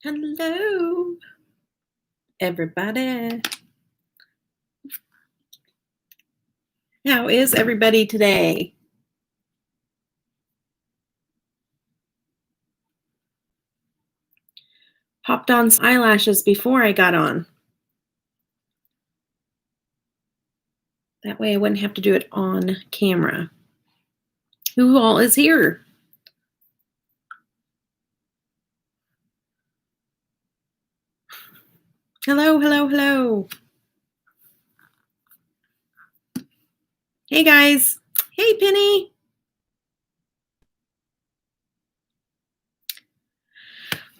Hello, everybody. How is everybody today? Popped on some eyelashes before I got on. That way I wouldn't have to do it on camera. Who all is here? Hello, hello, hello. Hey, guys. Hey, Penny.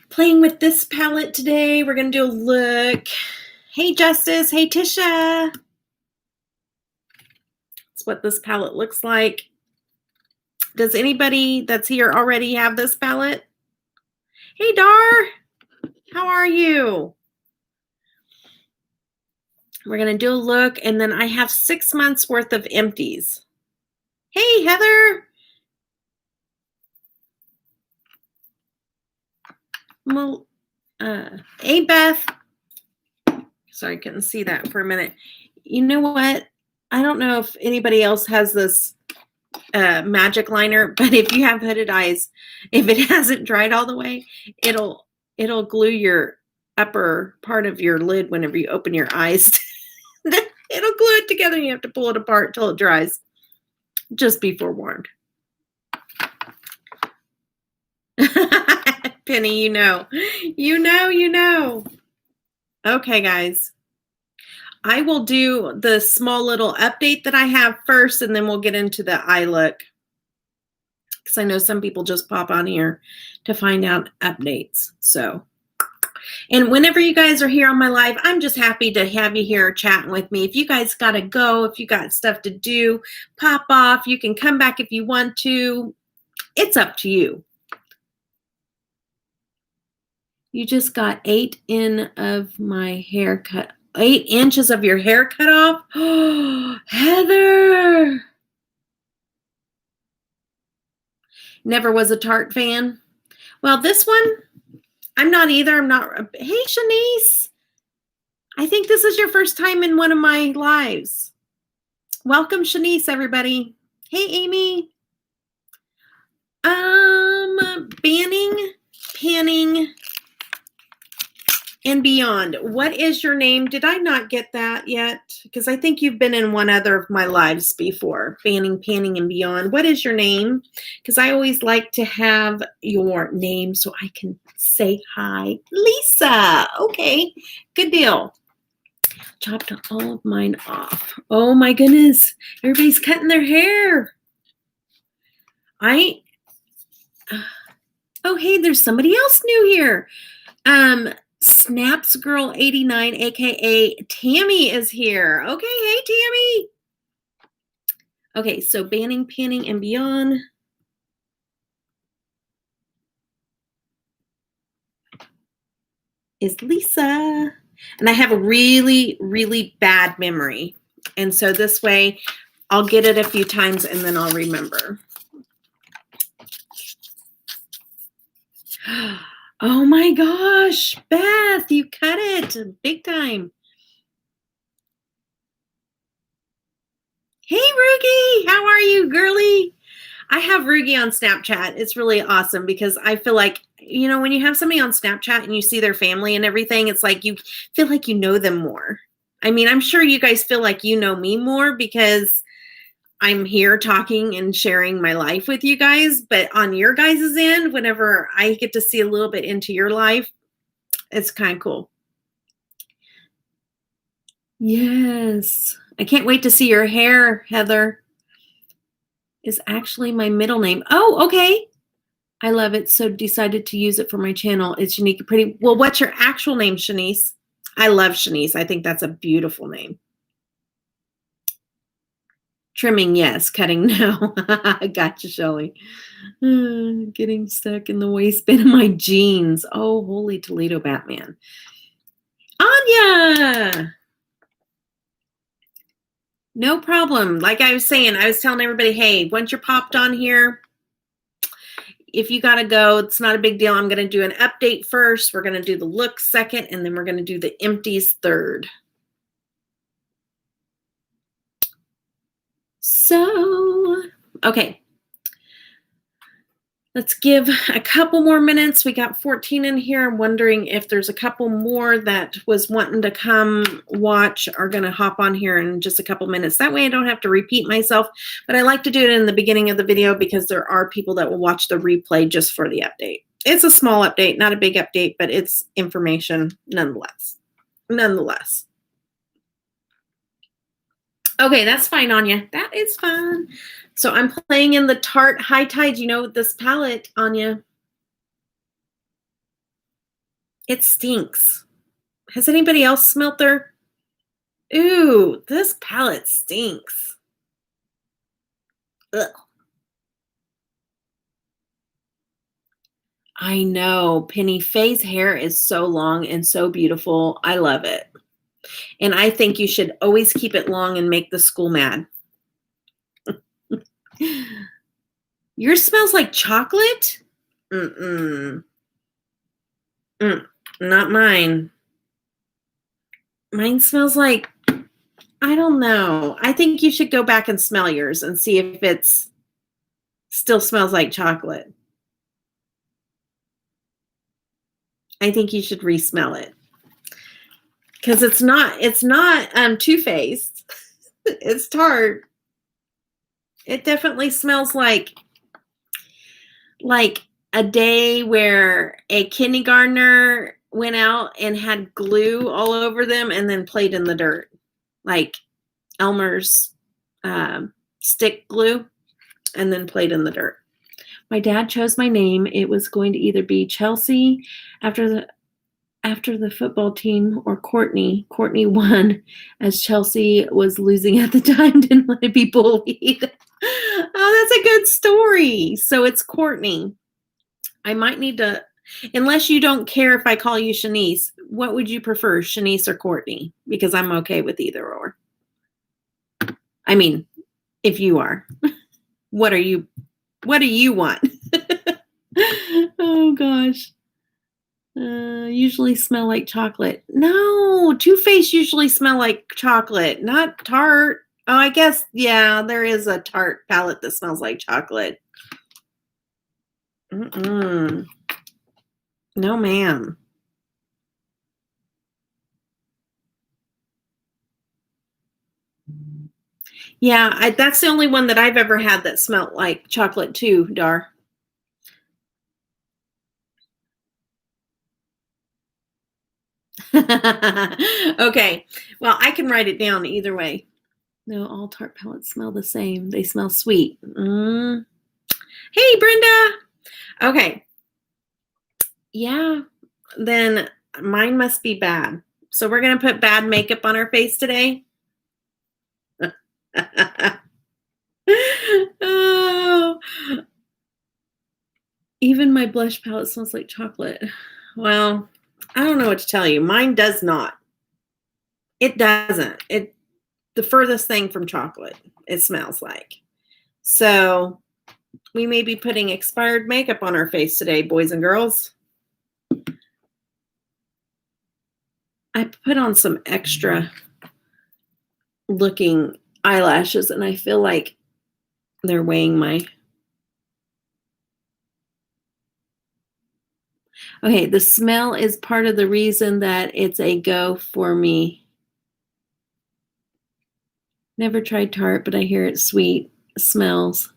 Playing with this palette today. We're going to do a look. Hey, Justice. Hey, Tisha. That's what this palette looks like. Does anybody that's here already have this palette? Hey, Dar. How are you? We're going to do a look, and then I have 6 months worth of empties. Hey, Heather. Hey, Beth. Sorry, I couldn't see that for a minute. You know what? I don't know if anybody else has this magic liner, but if you have hooded eyes, if it hasn't dried all the way, it'll glue your upper part of your lid whenever you open your eyes. It'll glue it together and you have to pull it apart till it dries. Just be forewarned. Penny, you know. Okay, guys. I will do the small little update that I have first, and then we'll get into the eye look. Because I know some people just pop on here to find out updates. So, and whenever you guys are here on my live, I'm just happy to have you here chatting with me. If you guys got to go, if you got stuff to do, pop off. You can come back if you want to. It's up to you. You just got 8 of my hair cut. 8 inches of your hair cut off? Oh, Heather! Never was a Tarte fan. Well, this one, I'm not either. I'm not. Hey, Shanice. I think this is your first time in one of my lives. Welcome, Shanice, everybody. Hey, Amy. Banning, panning, and beyond. What is your name? Did I not get that yet? Because I think you've been in one other of my lives before. Banning, panning, and beyond. What is your name? Because I always like to have your name so I can say hi. Lisa. Okay. Good deal. Chopped all of mine off. Oh my goodness. Everybody's cutting their hair. Oh, hey, there's somebody else new here. Snaps Girl 89, aka Tammy, is here. Okay, hey Tammy. Okay, so banning, panning, and beyond. Is Lisa. And I have a really, really bad memory. And so this way I'll get it a few times and then I'll remember. Oh my gosh, Beth, you cut it big time. Hey, Rugi, how are you, girly? I have Rugi on Snapchat. It's really awesome because I feel like, you know, when you have somebody on Snapchat and you see their family and everything, it's like you feel like you know them more. I mean, I'm sure you guys feel like you know me more because I'm here talking and sharing my life with you guys. But on your guys' end, whenever I get to see a little bit into your life, it's kind of cool. Yes. I can't wait to see your hair, Heather. Is actually my middle name. Oh, okay. I love it. So decided to use it for my channel. It's unique and pretty. Well, what's your actual name, Shanice? I love Shanice. I think that's a beautiful name. Trimming, yes. Cutting, no. Gotcha, Shelly. Getting stuck in the waistband of my jeans. Oh, holy Toledo Batman. Anya! No problem. Like I was saying, I was telling everybody, hey, once you're popped on here, if you got to go, it's not a big deal. I'm going to do an update first. We're going to do the look second, and then we're going to do the empties third. So, okay. Let's give a couple more minutes. We got 14 in here. I'm wondering if there's a couple more that was wanting to come watch are going to hop on here in just a couple minutes. That way I don't have to repeat myself, but I like to do it in the beginning of the video because there are people that will watch the replay just for the update. It's a small update, not a big update, but it's information nonetheless. Okay, that's fine, Anya. That is fine. So I'm playing in the Tarte High Tide. You know, this palette, Anya, it stinks. Has anybody else smelt their? Ooh, this palette stinks. Ugh. I know, Penny. Faye's hair is so long and so beautiful. I love it. And I think you should always keep it long and make the school mad. Yours smells like chocolate? Not mine. Mine smells like, I don't know. I think you should go back and smell yours and see if it's still smells like chocolate. I think you should re-smell it. Because it's not Too Faced. It's Tarte. It definitely smells like a day where a kindergartner went out and had glue all over them and then played in the dirt. Like Elmer's stick glue and then played in the dirt. My dad chose my name. It was going to either be Chelsea after the football team or Courtney. Courtney won as Chelsea was losing at the time, didn't want to be bullied. Oh, that's a good story. So it's Courtney. I might need to, unless you don't care if I call you Shanice, what would you prefer, Shanice or Courtney? Because I'm okay with either or. I mean, if you are. What do you want? Oh gosh. Usually smell like chocolate. No, Too Faced usually smell like chocolate, not Tarte. Oh, I guess, yeah, there is a Tarte palette that smells like chocolate. No, ma'am. Yeah, that's the only one that I've ever had that smelled like chocolate too, Dar. Okay, well, I can write it down either way. No, all Tarte palettes smell the same. They smell sweet. Hey, Brenda. Okay. Yeah, then mine must be bad. So we're going to put bad makeup on our face today. Oh. Even my blush palette smells like chocolate. Well, I don't know what to tell you. Mine does not. It doesn't. The furthest thing from chocolate it smells like. So we may be putting expired makeup on our face today, boys and girls. I put on some extra looking eyelashes and I feel like they're weighing my... Okay, the smell is part of the reason that it's a go for me. Never tried Tarte, but I hear it's sweet. Smells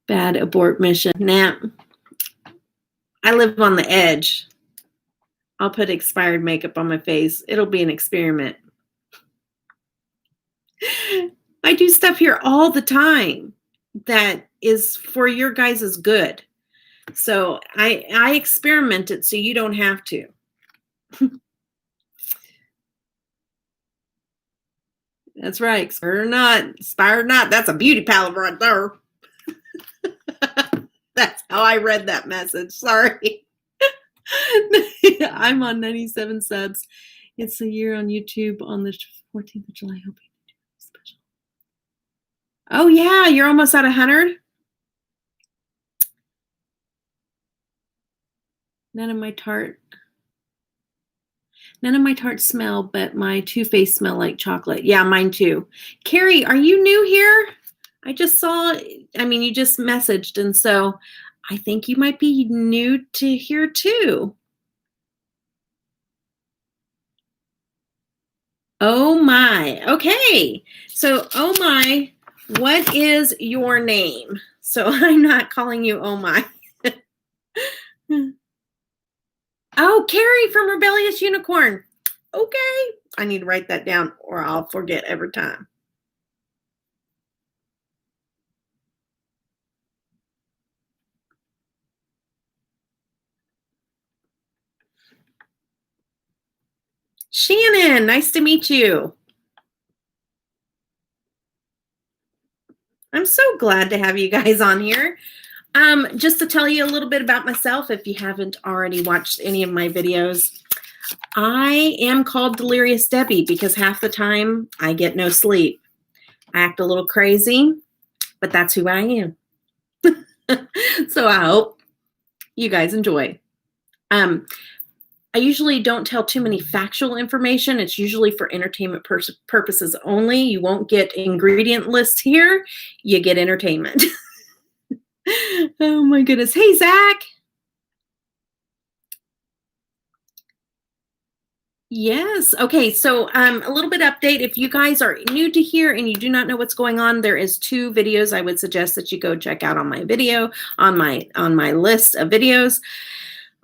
bad. Abort mission. Nah. I live on the edge. I'll put expired makeup on my face. It'll be an experiment. I do stuff here all the time that is for your guys' good. So I experiment it so you don't have to. That's right. Expired or not. That's a beauty palette right there. That's how I read that message. Sorry. I'm on 97 subs. It's a year on YouTube on the 14th of July. Hope you do special. Oh yeah, you're almost at 100. None of my Tarte. None of my tarts smell, but my Too Faced smell like chocolate. Yeah, mine too. Carrie, are you new here? I just saw, I mean, you just messaged, and so I think you might be new to here too. Oh my. Okay. So, oh my, what is your name? So I'm not calling you oh my. Oh, Carrie from Rebellious Unicorn. Okay. I need to write that down or I'll forget every time. Shannon, nice to meet you. I'm so glad to have you guys on here. Just to tell you a little bit about myself, if you haven't already watched any of my videos, I am called Delirious Debbie because half the time I get no sleep. I act a little crazy, but that's who I am. So I hope you guys enjoy. I usually don't tell too many factual information. It's usually for entertainment purposes only. You won't get ingredient lists here. You get entertainment. Oh my goodness. Hey, Zach. Yes. Okay. So a little bit update. If you guys are new to here and you do not know what's going on, there is 2 videos I would suggest that you go check out on my video, on my list of videos.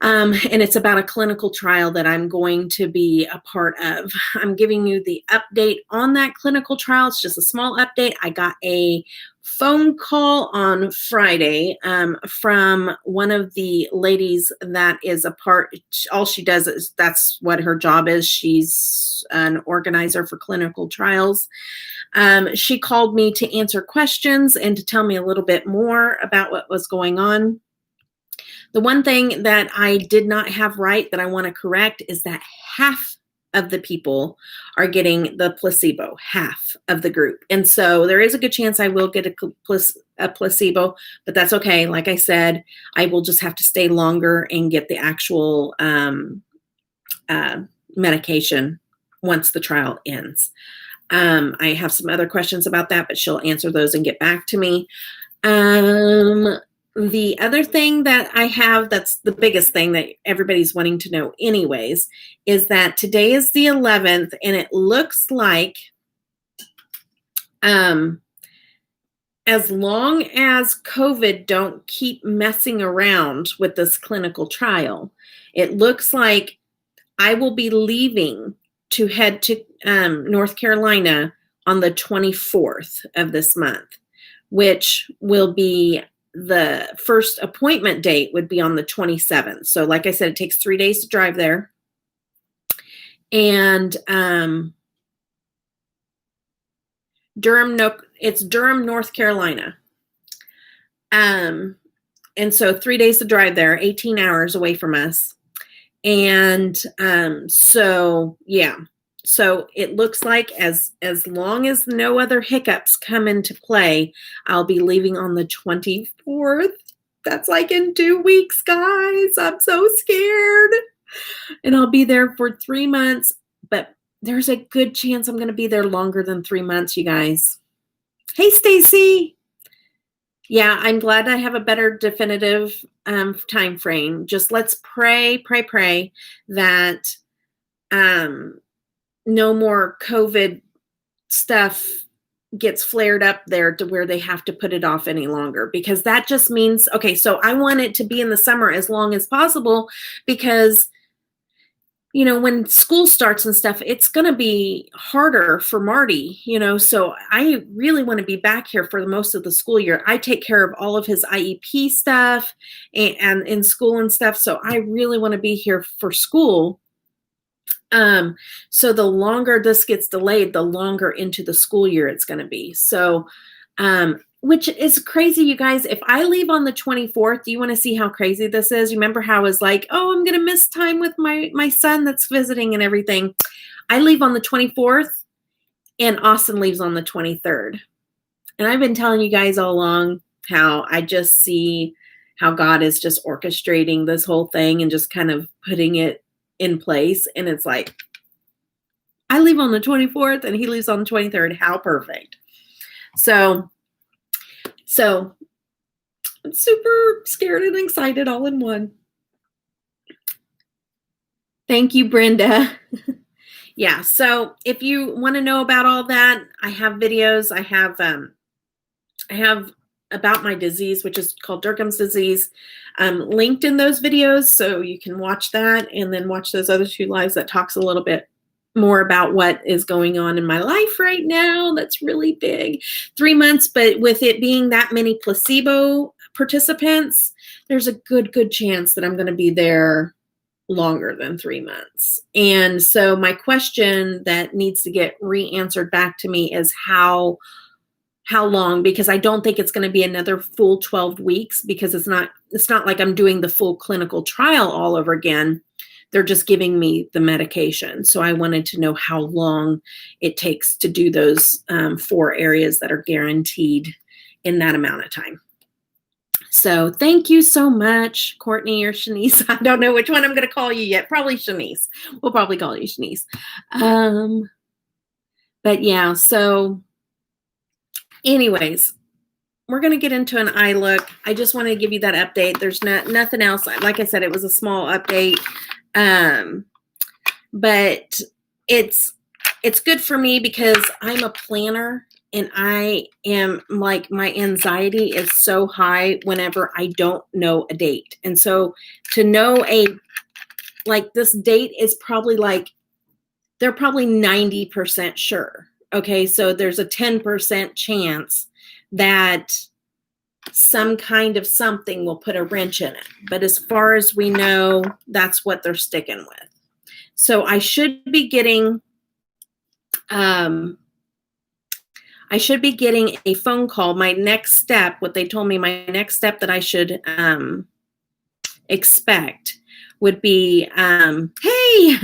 And it's about a clinical trial that I'm going to be a part of. I'm giving you the update on that clinical trial. It's just a small update. I got a phone call on Friday from one of the ladies that is a part. All she does is that's what her job is. She's an organizer for clinical trials. She called me to answer questions and to tell me a little bit more about what was going on. The one thing that I did not have right that I want to correct is that half of the people are getting the placebo, half of the group. And so there is a good chance I will get a placebo, but that's okay. Like I said, I will just have to stay longer and get the actual medication once the trial ends. I have some other questions about that, but she'll answer those and get back to me. The other thing that I have, that's the biggest thing that everybody's wanting to know anyways, is that today is the 11th and it looks like as long as COVID don't keep messing around with this clinical trial, it looks like I will be leaving to head to North Carolina on the 24th of this month, which will be the first appointment date would be on the 27th. So like I said, it takes 3 days to drive there. And it's Durham, North Carolina. And so 3 days to drive there, 18 hours away from us. And so, yeah. So it looks like as long as no other hiccups come into play, I'll be leaving on the 24th. That's like in 2 weeks, guys. I'm so scared. And I'll be there for 3 months, but there's a good chance I'm going to be there longer than 3 months, you guys. Hey, Stacy. Yeah, I'm glad I have a better definitive time frame. Just let's pray that no more COVID stuff gets flared up there to where they have to put it off any longer, because that just means, okay, so I want it to be in the summer as long as possible because, you know, when school starts and stuff, it's going to be harder for Marty, you know, so I really want to be back here for most of the school year. I take care of all of his IEP stuff and in school and stuff. So I really want to be here for school. So the longer this gets delayed, the longer into the school year it's going to be. So, which is crazy, you guys. If I leave on the 24th, do you want to see how crazy this is? You remember how I was like, oh, I'm going to miss time with my son that's visiting and everything. I leave on the 24th and Austin leaves on the 23rd. And I've been telling you guys all along how I just see how God is just orchestrating this whole thing and just kind of putting it in place. And it's like, I leave on the 24th and he leaves on the 23rd. How perfect. So I'm super scared and excited all in one. Thank you, Brenda. Yeah, so if you want to know about all that, I have videos. I have about my disease, which is called Durkheim's disease, linked in those videos, so you can watch that and then watch those other 2 lives that talks a little bit more about what is going on in my life right now. That's really big. 3 months, but with it being that many placebo participants, there's a good chance that I'm going to be there longer than 3 months. And so my question that needs to get re-answered back to me is how long, because I don't think it's going to be another full 12 weeks, because it's not like I'm doing the full clinical trial all over again. They're just giving me the medication. So I wanted to know how long it takes to do those 4 areas that are guaranteed in that amount of time. So thank you so much, Courtney or Shanice. I don't know which one I'm going to call you yet. Probably Shanice. We'll probably call you Shanice. But yeah, so anyways, we're going to get into an eye look. I just want to give you that update. There's nothing else. Like I said, it was a small update. But it's good for me because I'm a planner, and I am like, my anxiety is so high whenever I don't know a date. And so to know this date is probably like, they're probably 90% sure. Okay. So there's a 10% chance that some kind of something will put a wrench in it. But as far as we know, that's what they're sticking with. So I should be getting a phone call. My next step, what they told me, my next step that I should expect would be, hey,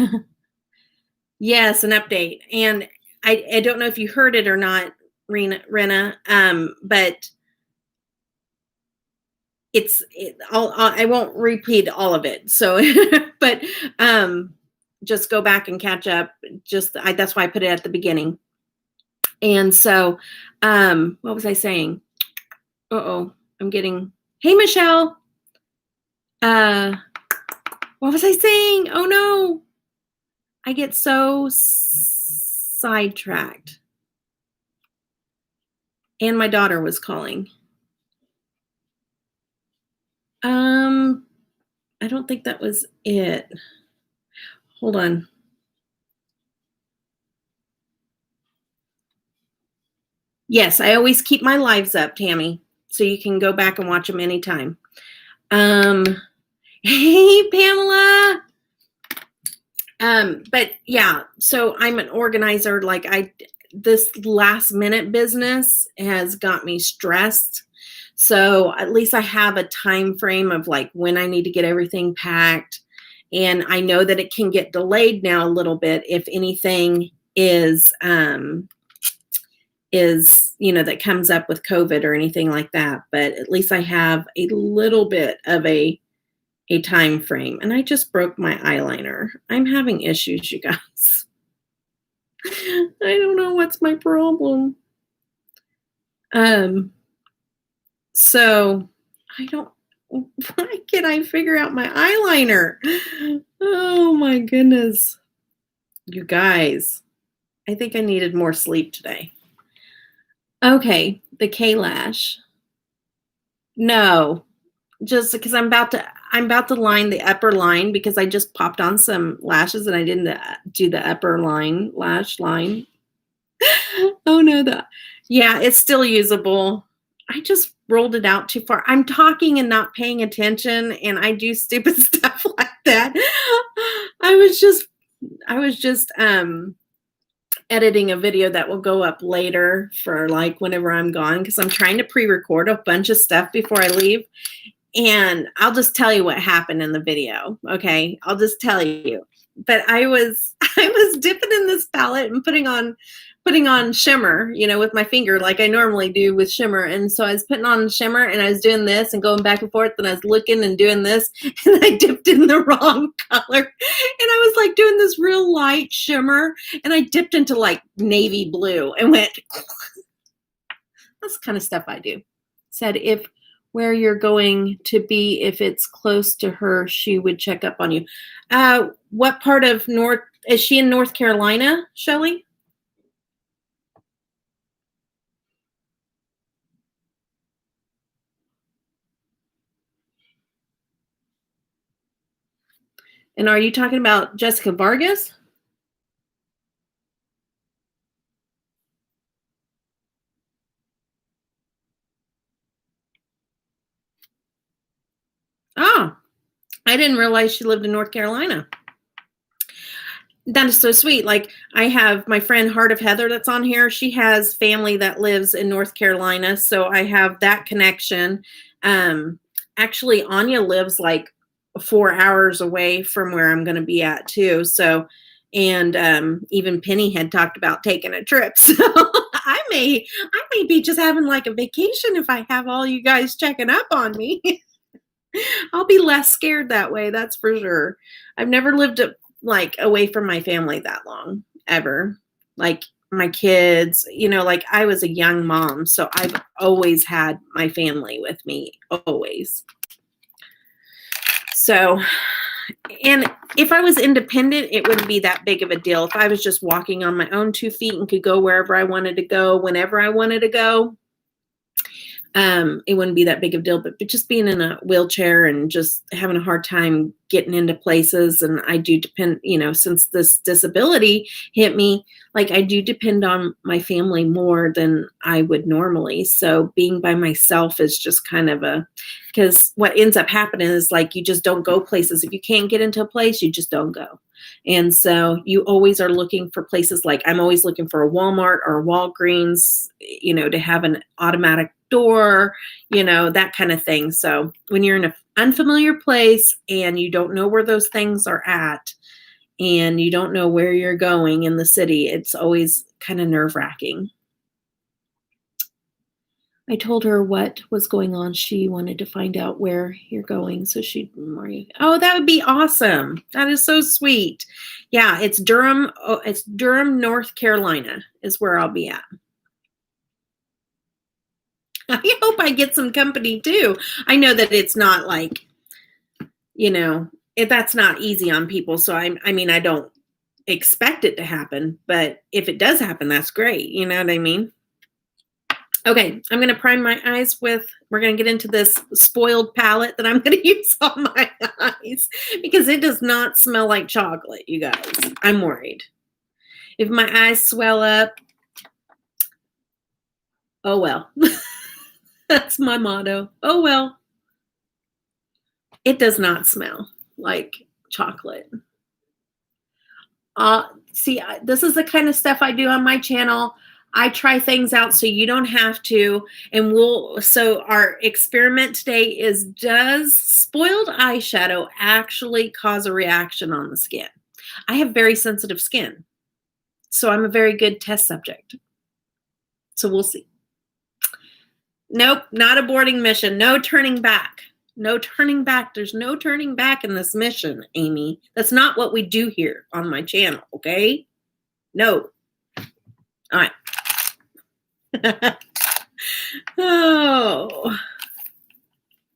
yes, an update. And I don't know if you heard it or not, Rena, but I won't repeat all of it. So, but just go back and catch up. That's why I put it at the beginning. And so, what was I saying? I'm getting, hey, Michelle. What was I saying? Oh no, I get so sidetracked. And my daughter was calling. I don't think that was it. Hold on. Yes, I always keep my lives up, Tammy, so you can go back and watch them anytime. Hey, Pamela. But yeah, so I'm an organizer. This last minute business has got me stressed. So at least I have a time frame of like when I need to get everything packed. And I know that it can get delayed now a little bit if anything is that comes up with COVID or anything like that. But at least I have a little bit of a time frame. And I just broke my eyeliner. I'm having issues, you guys. I don't know what's my problem. So why can't I figure out my eyeliner? Oh my goodness. You guys, I think I needed more sleep today. Okay, the K-lash. No, just because I'm about to line the upper line because I just popped on some lashes and I didn't do the upper lash line. Oh no, yeah, it's still usable. I just rolled it out too far. I'm talking and not paying attention, and I do stupid stuff like that. I was just editing a video that will go up later for like whenever I'm gone, because I'm trying to pre-record a bunch of stuff before I leave. And I'll just tell you what happened in the video. Okay. I'll just tell you. But I was dipping in this palette and putting on putting on shimmer, with my finger like I normally do with shimmer. And so I was putting on shimmer and I was doing this and going back and forth and I was looking and doing this and I dipped in the wrong color. And I was like doing this real light shimmer and I dipped into like navy blue and went, that's the kind of stuff I do. Said if where you're going to be, if it's close to her, she would check up on you. What part of is she in North Carolina, Shelley? And are you talking about Jessica Vargas? Oh, I didn't realize she lived in North Carolina. That is so sweet. Like I have my friend Heart of Heather that's on here. She has family that lives in North Carolina. So I have that connection. Actually, Anya lives like 4 hours away from where I'm going to be at too. So, and even Penny had talked about taking a trip. So I may be just having like a vacation if I have all you guys checking up on me. I'll be less scared that way. That's for sure. I've never lived like away from my family that long ever. Like my kids, like I was a young mom, so I've always had my family with me, always. So, and if I was independent, it wouldn't be that big of a deal. If I was just walking on my own 2 feet and could go wherever I wanted to go, whenever I wanted to go, it wouldn't be that big of a deal. But just being in a wheelchair and just having a hard time getting into places, and I do depend, since this disability hit me, like I do depend on my family more than I would normally. So being by myself is just kind of because what ends up happening is like you just don't go places. If you can't get into a place, you just don't go. And so you always are looking for places, like I'm always looking for a Walmart or a Walgreens, to have an automatic door, that kind of thing. So when you're in an unfamiliar place and you don't know where those things are at and you don't know where you're going in the city, it's always kind of nerve-wracking. I told her what was going on. She wanted to find out where you're going. So oh, that would be awesome. That is so sweet. Yeah, it's Durham. Oh, it's Durham, North Carolina is where I'll be at. I hope I get some company too. I know that it's not like, that's not easy on people. So I don't expect it to happen, but if it does happen, that's great. You know what I mean? Okay, I'm going to prime my eyes we're going to get into this spoiled palette that I'm going to use on my eyes because it does not smell like chocolate, you guys. I'm worried. If my eyes swell up, oh well. That's my motto. Oh well. It does not smell like chocolate. See, this is the kind of stuff I do on my channel. I try things out so you don't have to. And so our experiment today is, does spoiled eyeshadow actually cause a reaction on the skin? I have very sensitive skin, so I'm a very good test subject. So we'll see. Nope, not aborting mission. No turning back. No turning back. There's no turning back in this mission, Amy. That's not what we do here on my channel, okay? No. All right. Oh,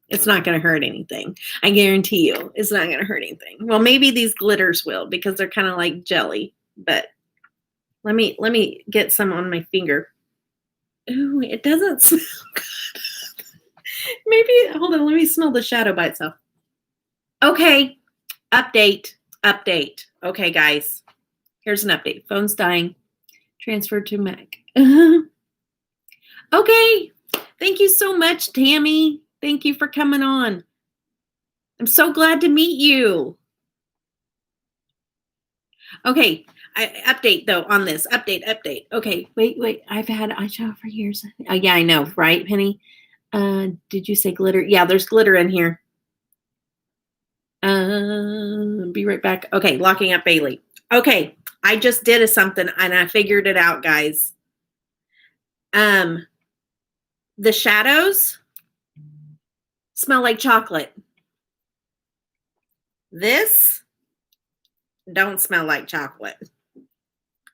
it's not going to hurt anything. I guarantee you it's not going to hurt anything. Well, maybe these glitters will because they're kind of like jelly, but let me get some on my finger. Ooh, it doesn't smell good. Maybe, hold on, let me smell the shadow by itself. Okay, update. Okay, guys, here's an update. Phone's dying. Transferred to Mac. Okay, thank you so much, Tammy. Thank you for coming on. I'm so glad to meet you. Okay, update though on this. Update. Okay, wait. I've had eyeshadow for years. Oh, yeah, I know, right, Penny? Did you say glitter? Yeah, there's glitter in here. Be right back. Okay, locking up Bailey. Okay, I just did something and I figured it out, guys. The shadows smell like chocolate. This don't smell like chocolate.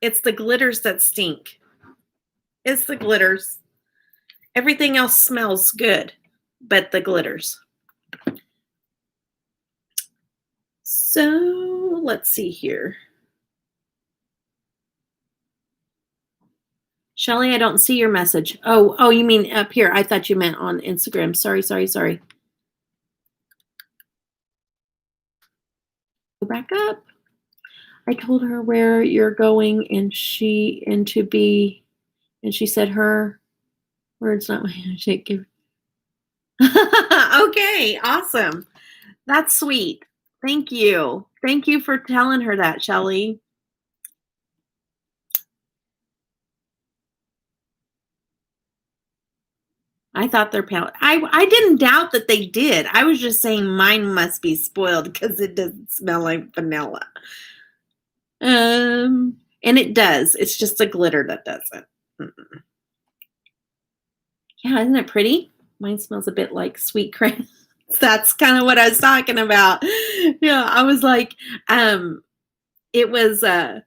It's the glitters that stink. It's the glitters. Everything else smells good, but the glitters. So let's see here. Shelly, I don't see your message. Oh, you mean up here. I thought you meant on Instagram. Sorry. Go back up. I told her where you're going and she said her words, not my handshake. Okay, awesome. That's sweet. Thank you. Thank you for telling her that, Shelly. I thought their palate. I didn't doubt that they did. I was just saying mine must be spoiled because it doesn't smell like vanilla. And it does. It's just the glitter that doesn't. Mm-mm. Yeah, isn't it pretty? Mine smells a bit like sweet cream. That's kind of what I was talking about. Yeah, I was like, it was the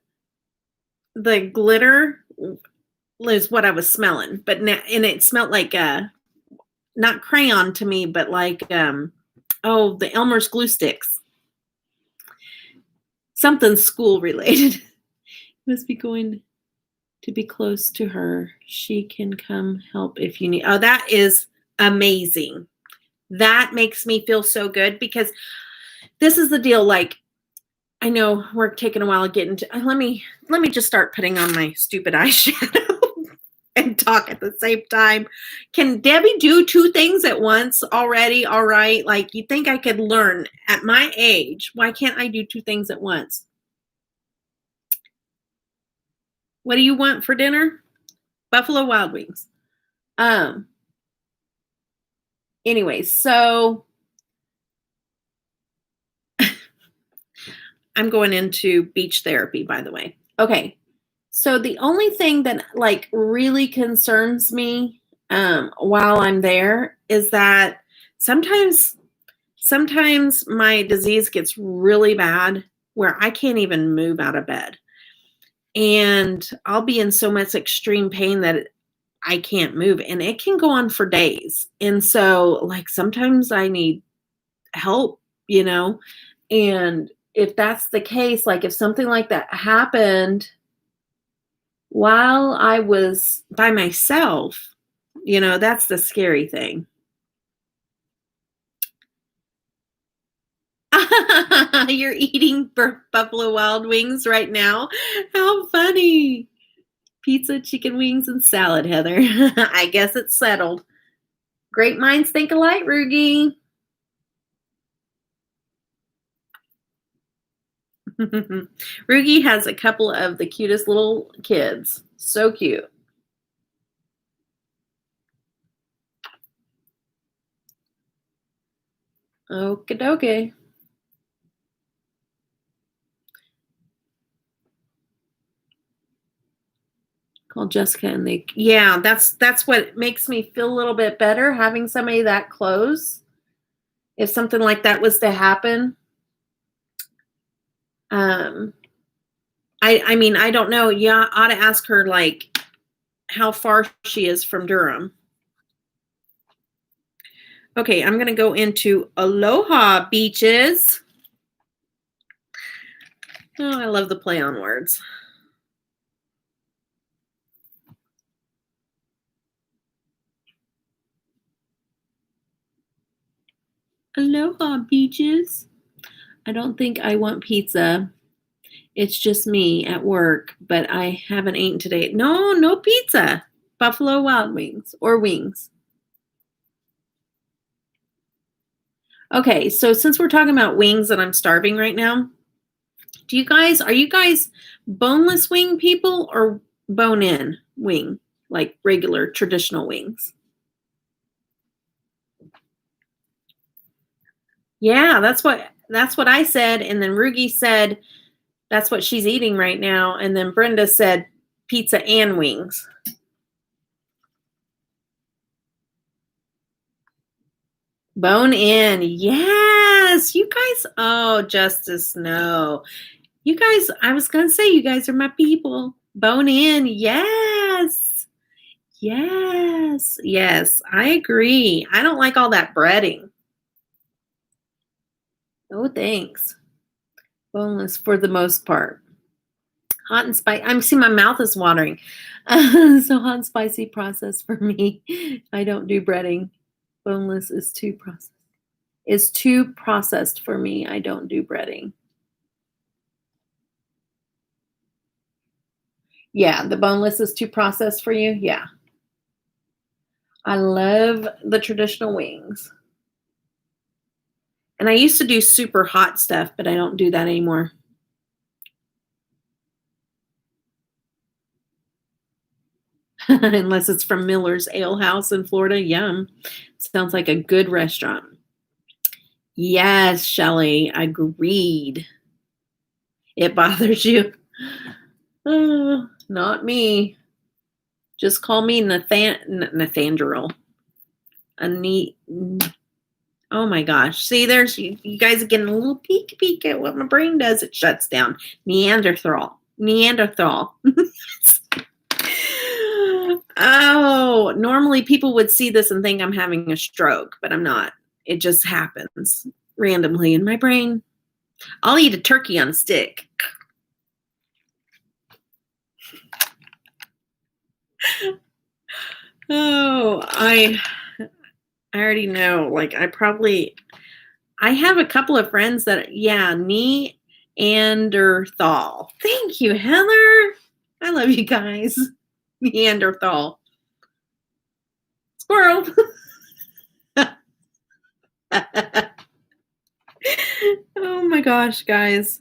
glitter is what I was smelling, but now, and it smelled like not crayon to me, but like the Elmer's glue sticks. Something school related. Must be going to be close to her. She can come help if you need. Oh, that is amazing. That makes me feel so good because this is the deal. Like, I know we're taking a while getting to. Let me just start putting on my stupid eyeshadow and talk at the same time. Can Debbie do two things at once already? All right. Like, you think I could learn at my age? Why can't I do two things at once? What do you want for dinner? Buffalo Wild Wings. Anyways, so I'm going into beach therapy, by the way. Okay. So the only thing that like really concerns me while I'm there is that sometimes my disease gets really bad where I can't even move out of bed. And I'll be in so much extreme pain that I can't move, and it can go on for days. And so like sometimes I need help, and if that's the case, like if something like that happened while I was by myself, that's the scary thing. You're eating Buffalo Wild Wings right now? How funny. Pizza, chicken wings, and salad, Heather. I guess it's settled. Great minds think alike, Rugi. Rugi has a couple of the cutest little kids. So cute. Okie dokie. Call Jessica and that's what makes me feel a little bit better, having somebody that close. If something like that was to happen, I mean, I don't know. Yeah, I ought to ask her like how far she is from Durham. Okay, I'm gonna go into Aloha Beaches. Oh, I love the play on words. Aloha Beaches. I don't think I want pizza. It's just me at work, but I haven't eaten today. No pizza. Buffalo Wild Wings or wings. Okay, so since we're talking about wings and I'm starving right now, are you guys boneless wing people or bone-in wing, like regular traditional wings? Yeah, that's what I said, and then Rugi said That's what she's eating right now. And then Brenda said pizza and wings. Bone in. Yes. You guys. Oh, Justice. No. You guys, I was going to say, you guys are my people. Bone in. Yes. Yes. Yes. I agree. I don't like all that breading. Oh, thanks. Boneless for the most part. Hot and spicy. I'm see my mouth is watering. So hot and spicy process for me. I don't do breading. Boneless is too processed. Is too processed for me. I don't do breading. Yeah, the boneless is too processed for you. Yeah. I love the traditional wings. And I used to do super hot stuff, but I don't do that anymore. Unless it's from Miller's Ale House in Florida. Yum. Sounds like a good restaurant. Yes, Shelley, agreed. It bothers you. Oh, not me. Just call me Nathandrel. A neat. Oh my gosh. See, there's you guys are getting a little peek at what my brain does. It shuts down. Neanderthal. Oh, normally people would see this and think I'm having a stroke, but I'm not. It just happens randomly in my brain. I'll eat a turkey on a stick. Oh, I already know. Like I have a couple of friends that Neanderthal. Thank you, Heather. I love you guys. Neanderthal. Squirrel. Oh my gosh, guys.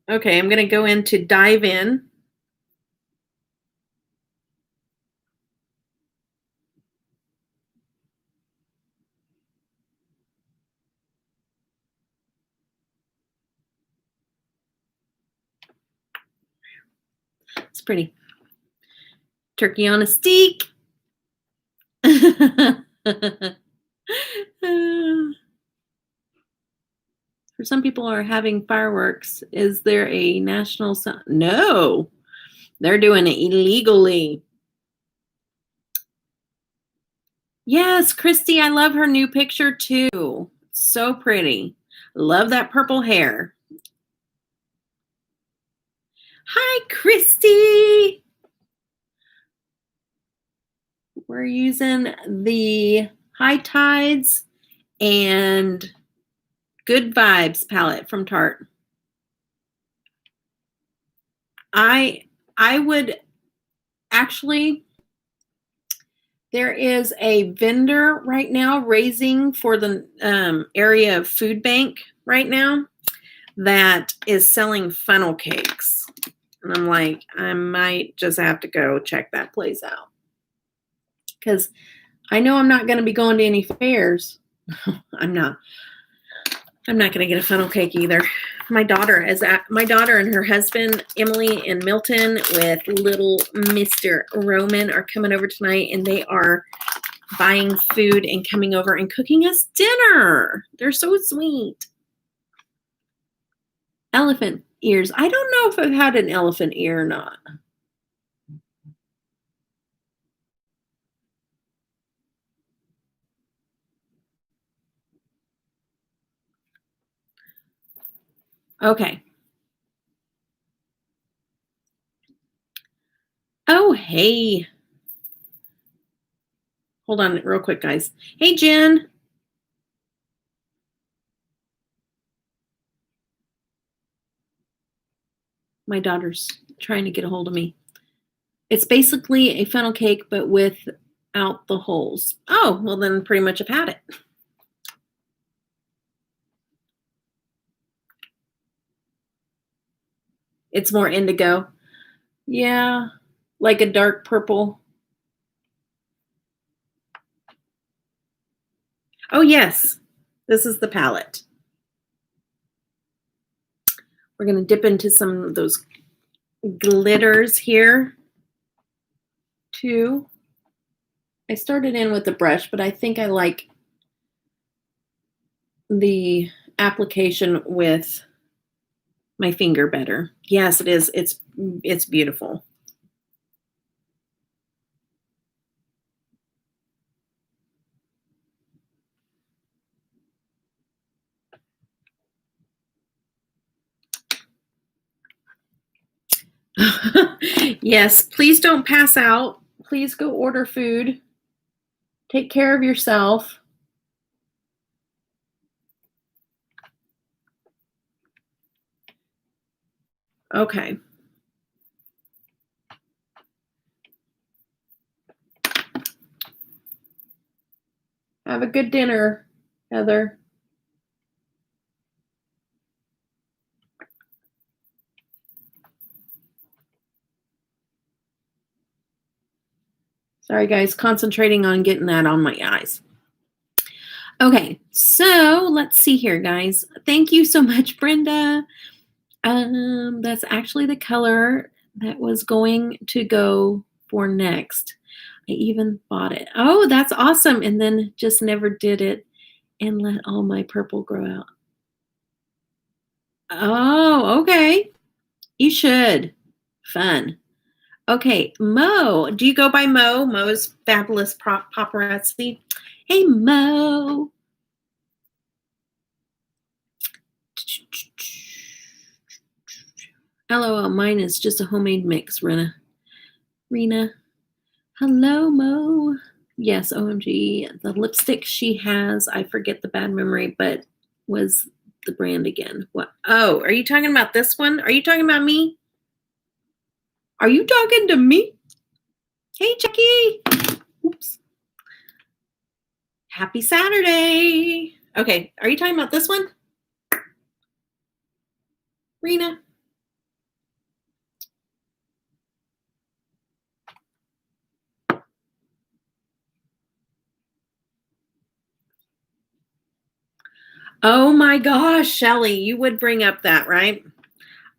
Okay, I'm going to go into dive in. It's pretty. Turkey on a stick. For some people are having fireworks. Is there a national No. They're doing it illegally. Yes, Christy, I love her new picture too. So pretty. Love that purple hair. Hi, Christy. We're using the High Tides and Good Vibes palette from Tarte. I would actually, there is a vendor right now raising for the area of food bank right now that is selling funnel cakes. And I'm like, I might just have to go check that place out. Because I know I'm not going to be going to any fairs. I'm not going to get a funnel cake either. My daughter and her husband, Emily and Milton, with little Mr. Roman are coming over tonight, and they are buying food and coming over and cooking us dinner. They're so sweet. Elephant ears. I don't know if I've had an elephant ear or not. Okay. Oh, hey. Hold on real quick, guys. Hey, Jen. My daughter's trying to get a hold of me. It's basically a funnel cake, but without the holes. Oh, well, then pretty much I've had it. It's more indigo. Yeah, like a dark purple. Oh, yes. This is the palette. We're going to dip into some of those glitters here too. I started in with the brush, but I think I like the application with my finger better. Yes, it is. It's beautiful. Yes, please don't pass out. Please go order food. Take care of yourself. Okay. Have a good dinner, Heather. Sorry, guys, concentrating on getting that on my eyes. Okay, so let's see here, guys. Thank you so much, Brenda. That's actually the color that was going to go for next. I even bought it. Oh, that's awesome. And then just never did it and let all my purple grow out. Oh, okay. You should. Fun. Okay, Mo. Do you go by Mo? Mo's Fabulous Paparazzi. Hey, Mo. LOL, mine is just a homemade mix, Rena. Hello, Mo. Yes, OMG. The lipstick she has, I forget the bad memory, but was the brand again. What? Oh, are you talking about this one? Are you talking about me? Are you talking to me? Hey, Jackie. Oops. Happy Saturday. Okay, are you talking about this one? Rena? Oh my gosh, Shelly, you would bring up that, right?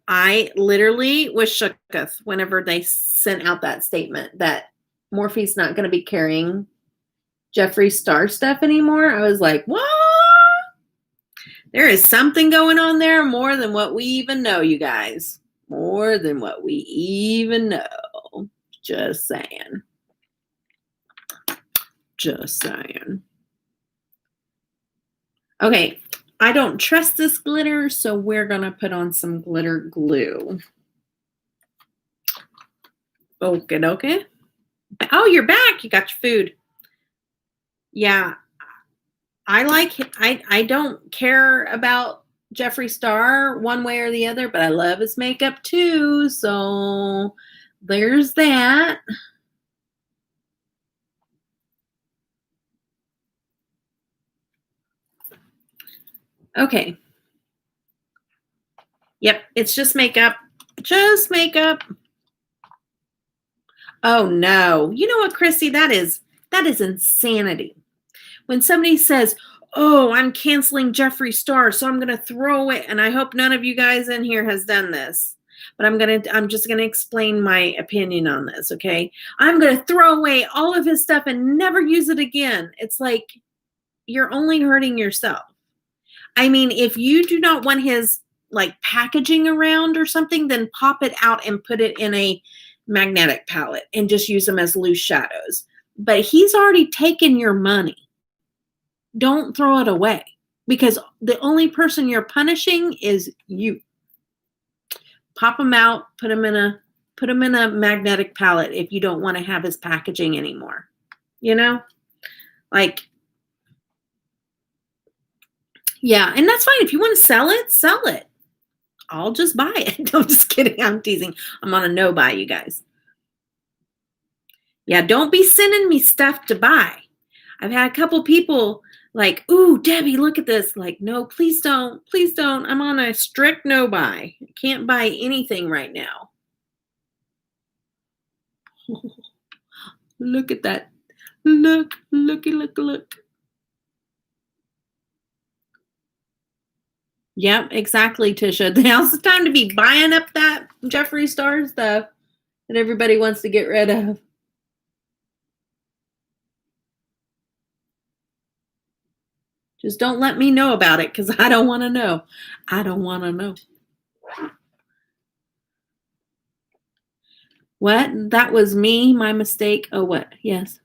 I literally was shooketh whenever they sent out that statement that Morphe's not going to be carrying Jeffree Star stuff anymore. I was like, what? There is something going on there more than what we even know, you guys. More than what we even know. Just saying. Just saying. Okay, I don't trust this glitter, so we're going to put on some glitter glue. Okay. Oh, you're back. You got your food. Yeah. I don't care about Jeffree Star one way or the other, but I love his makeup too. So there's that. Okay. Yep, it's just makeup. Just makeup. Oh no. You know what, Christy? That is insanity. When somebody says, "Oh, I'm canceling Jeffree Star, so I'm going to throw it," and I hope none of you guys in here has done this, but I'm just going to explain my opinion on this, okay? I'm going to throw away all of his stuff and never use it again. It's like you're only hurting yourself. I mean, if you do not want his like packaging around or something, then pop it out and put it in a magnetic palette and just use them as loose shadows. But he's already taken your money. Don't throw it away because the only person you're punishing is you. Pop them out, put them in a magnetic palette if you don't want to have his packaging anymore. You know? Like, yeah, and that's fine. If you want to sell it, sell it. I'll just buy it. I'm just kidding. I'm teasing. I'm on a no buy, you guys. Yeah, don't be sending me stuff to buy. I've had a couple people like, "Ooh, Debbie, look at this." Like, no, please don't. Please don't. I'm on a strict no buy. I can't buy anything right now. Look at that. Look. Yep, exactly, Tisha. Now's the time to be buying up that Jeffree Star stuff that everybody wants to get rid of. Just don't let me know about it because I don't want to know. I don't want to know. What? That was me, my mistake. Oh, what? Yes.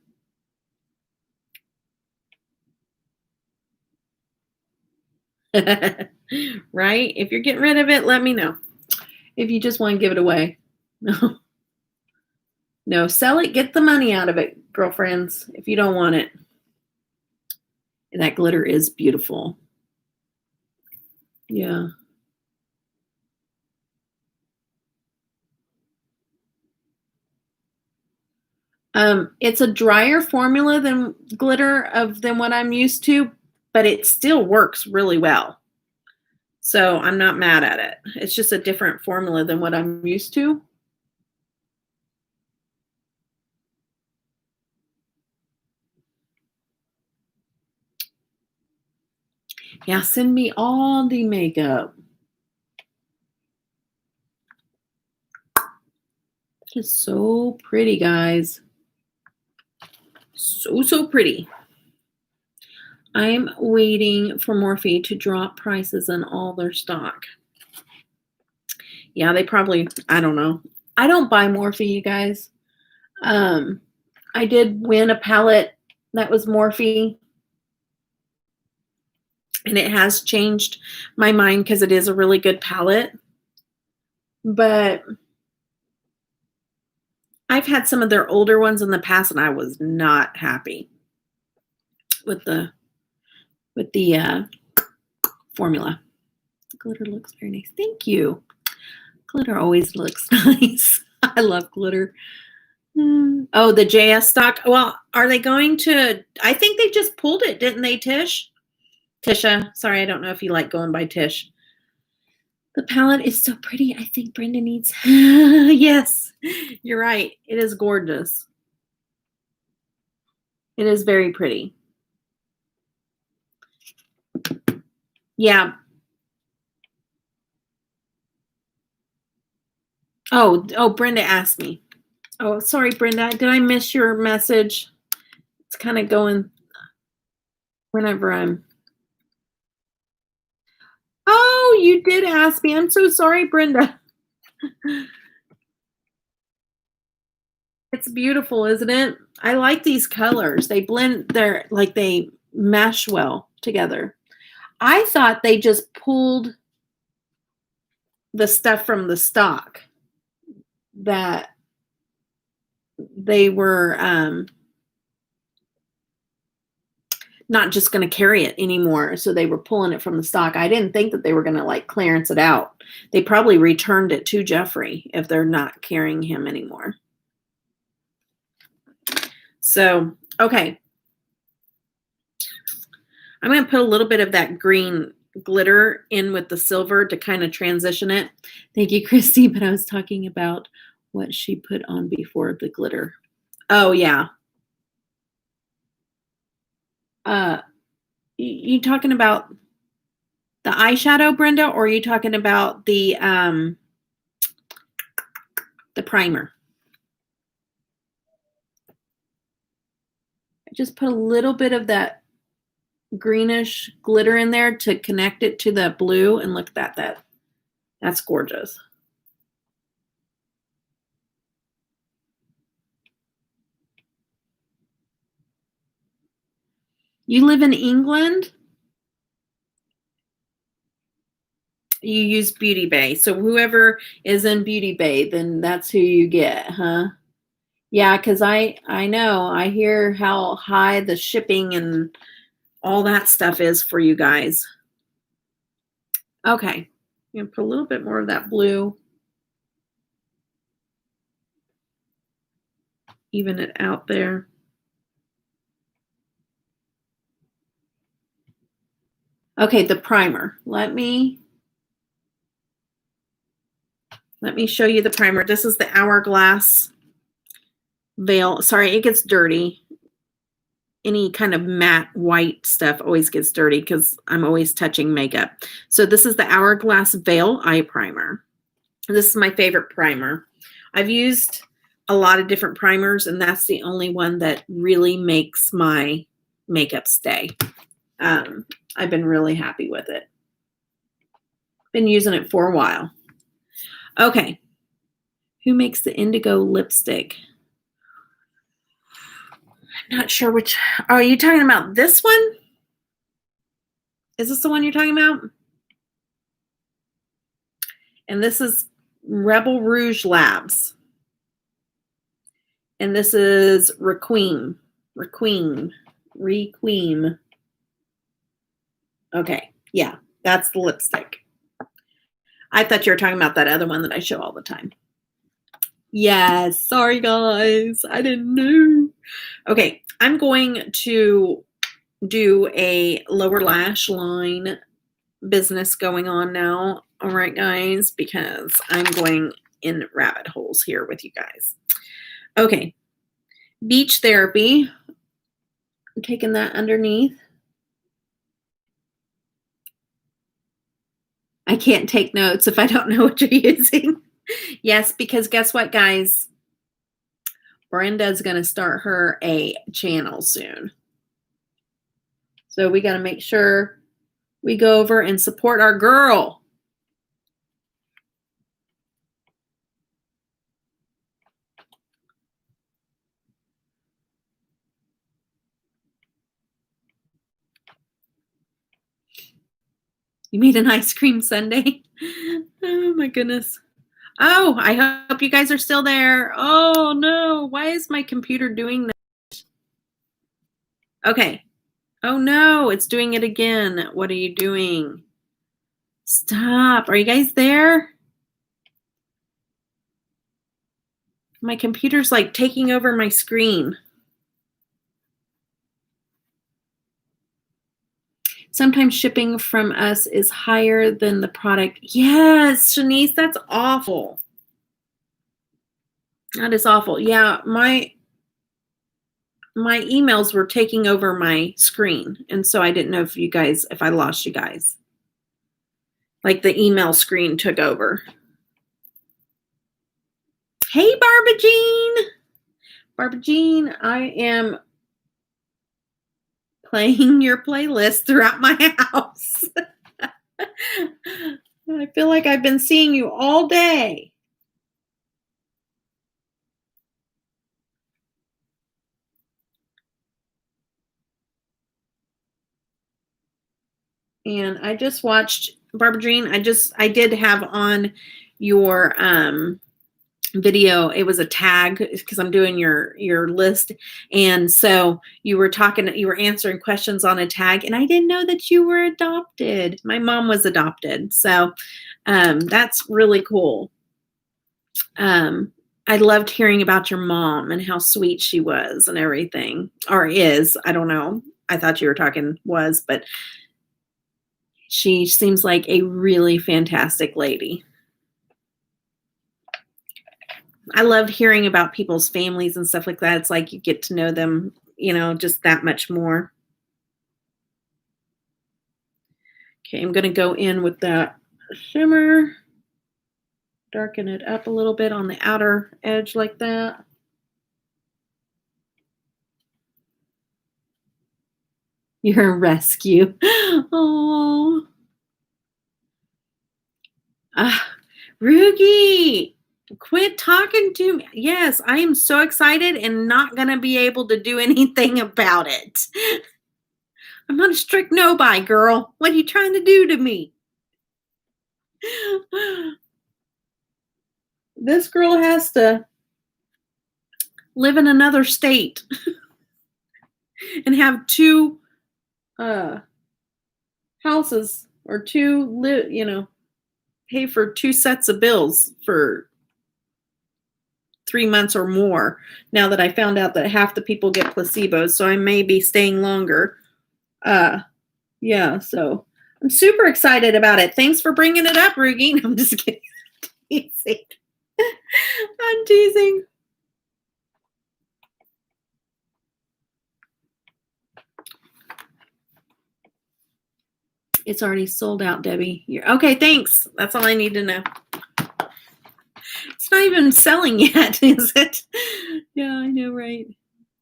Right? If you're getting rid of it, let me know. If you just want to give it away. No. No, sell it, get the money out of it, girlfriends, if you don't want it. And that glitter is beautiful. Yeah. It's a drier formula than glitter than what I'm used to, but it still works really well. So I'm not mad at it. It's just a different formula than what I'm used to. Yeah, send me all the makeup. It's so pretty, guys. So pretty. I'm waiting for Morphe to drop prices on all their stock. Yeah, they probably, I don't know. I don't buy Morphe, you guys. I did win a palette that was Morphe, and it has changed my mind because it is a really good palette. But I've had some of their older ones in the past, and I was not happy with the formula. The glitter looks very nice. Thank you. Glitter always looks nice. I love glitter. Oh, the JS stock. Well, are they going to? I think they just pulled it, didn't they, Tisha? Sorry, I don't know if you like going by Tish. The palette is so pretty. I think Brenda needs. Yes, you're right. It is gorgeous. It is very pretty. Yeah. Oh, Brenda asked me. Oh, sorry, Brenda. Did I miss your message? It's kind of going whenever I'm. Oh, you did ask me. I'm so sorry, Brenda. It's beautiful, isn't it? I like these colors. They blend, they mesh well together. I thought they just pulled the stuff from the stock, that they were not just going to carry it anymore. So they were pulling it from the stock. I didn't think that they were going to like clearance it out. They probably returned it to Jeffree if they're not carrying him anymore. So, okay. I'm going to put a little bit of that green glitter in with the silver to kind of transition it. Thank you, Christy. But I was talking about what she put on before the glitter. Oh, yeah. You talking about the eyeshadow, Brenda, or are you talking about the primer? I just put a little bit of that greenish glitter in there to connect it to the blue, and look at that. That's gorgeous. You live in England? You use Beauty Bay. So whoever is in Beauty Bay, then that's who you get, huh? Yeah, because I know. I hear how high the shipping and all that stuff is for you guys. Okay. I'm going to put a little bit more of that blue. Even it out there. Okay, the primer. Let me show you the primer. This is the Hourglass Veil. Sorry, it gets dirty. any kind of matte white stuff always gets dirty because I'm always touching makeup. So this is the Hourglass Veil Eye Primer. This is my favorite primer. I've used a lot of different primers, and that's the only one that really makes my makeup stay. I've been really happy with it. Been using it for a while. Okay. Who makes the indigo lipstick? I'm not sure which. Are you talking about this one? Is this the one you're talking about? And this is Rebel Rouge Labs. And this is Requiem. Okay, yeah, that's the lipstick. I thought you were talking about that other one that I show all the time. Yes, sorry guys, I didn't know. Okay, I'm going to do a lower lash line business going on now. All right, guys, because I'm going in rabbit holes here with you guys. Okay, Beach Therapy. I'm taking that underneath. I can't take notes if I don't know what you're using. Yes, because guess what, guys? Brenda's going to start her a channel soon. So we got to make sure we go over and support our girl. You made an ice cream sundae? Oh my goodness. Oh, I hope you guys are still there. Oh no, why is my computer doing that? Okay. Oh no, it's doing it again. What are you doing? Stop. Are you guys there? My computer's like taking over my screen. Sometimes shipping from us is higher than the product. Yes, Shanice, that's awful. That is awful. Yeah, my emails were taking over my screen, and so I didn't know if I lost you guys. Like the email screen took over. Hey, Barbara Jean. Barbara Jean, I am playing your playlist throughout my house. I feel like I've been seeing you all day. And I just watched, Barbara Jean, I did have on your video. It was a tag because I'm doing your list. And so you were answering questions on a tag, and I didn't know that you were adopted. My mom was adopted. So that's really cool. I loved hearing about your mom and how sweet she was and everything, or is. I don't know. I thought you were talking was, but she seems like a really fantastic lady. I loved hearing about people's families and stuff like that. It's like you get to know them, just that much more. Okay, I'm going to go in with that shimmer. Darken it up a little bit on the outer edge like that. You're a rescue. Oh. Rugi, quit talking to me. Yes, I am so excited and not going to be able to do anything about it. I'm not a strict no-buy, girl. What are you trying to do to me? This girl has to live in another state and have two houses or pay for two sets of bills for 3 months or more. Now that I found out that half the people get placebos, so I may be staying longer. Yeah, so I'm super excited about it. Thanks for bringing it up, Rugi. I'm just kidding. I'm teasing. It's already sold out, Debbie. Okay, thanks. That's all I need to know. It's not even selling yet, is it? Yeah, I know, right?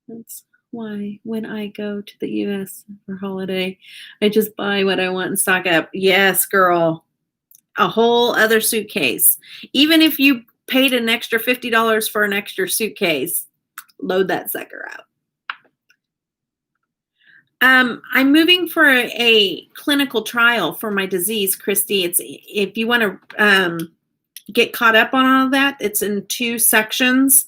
That's why when I go to the US for holiday, I just buy what I want and stock up. Yes, girl. A whole other suitcase. Even if you paid an extra $50 for an extra suitcase, load that sucker up. I'm moving for a clinical trial for my disease, Christy. It's if you want to get caught up on all of that, it's in 2 sections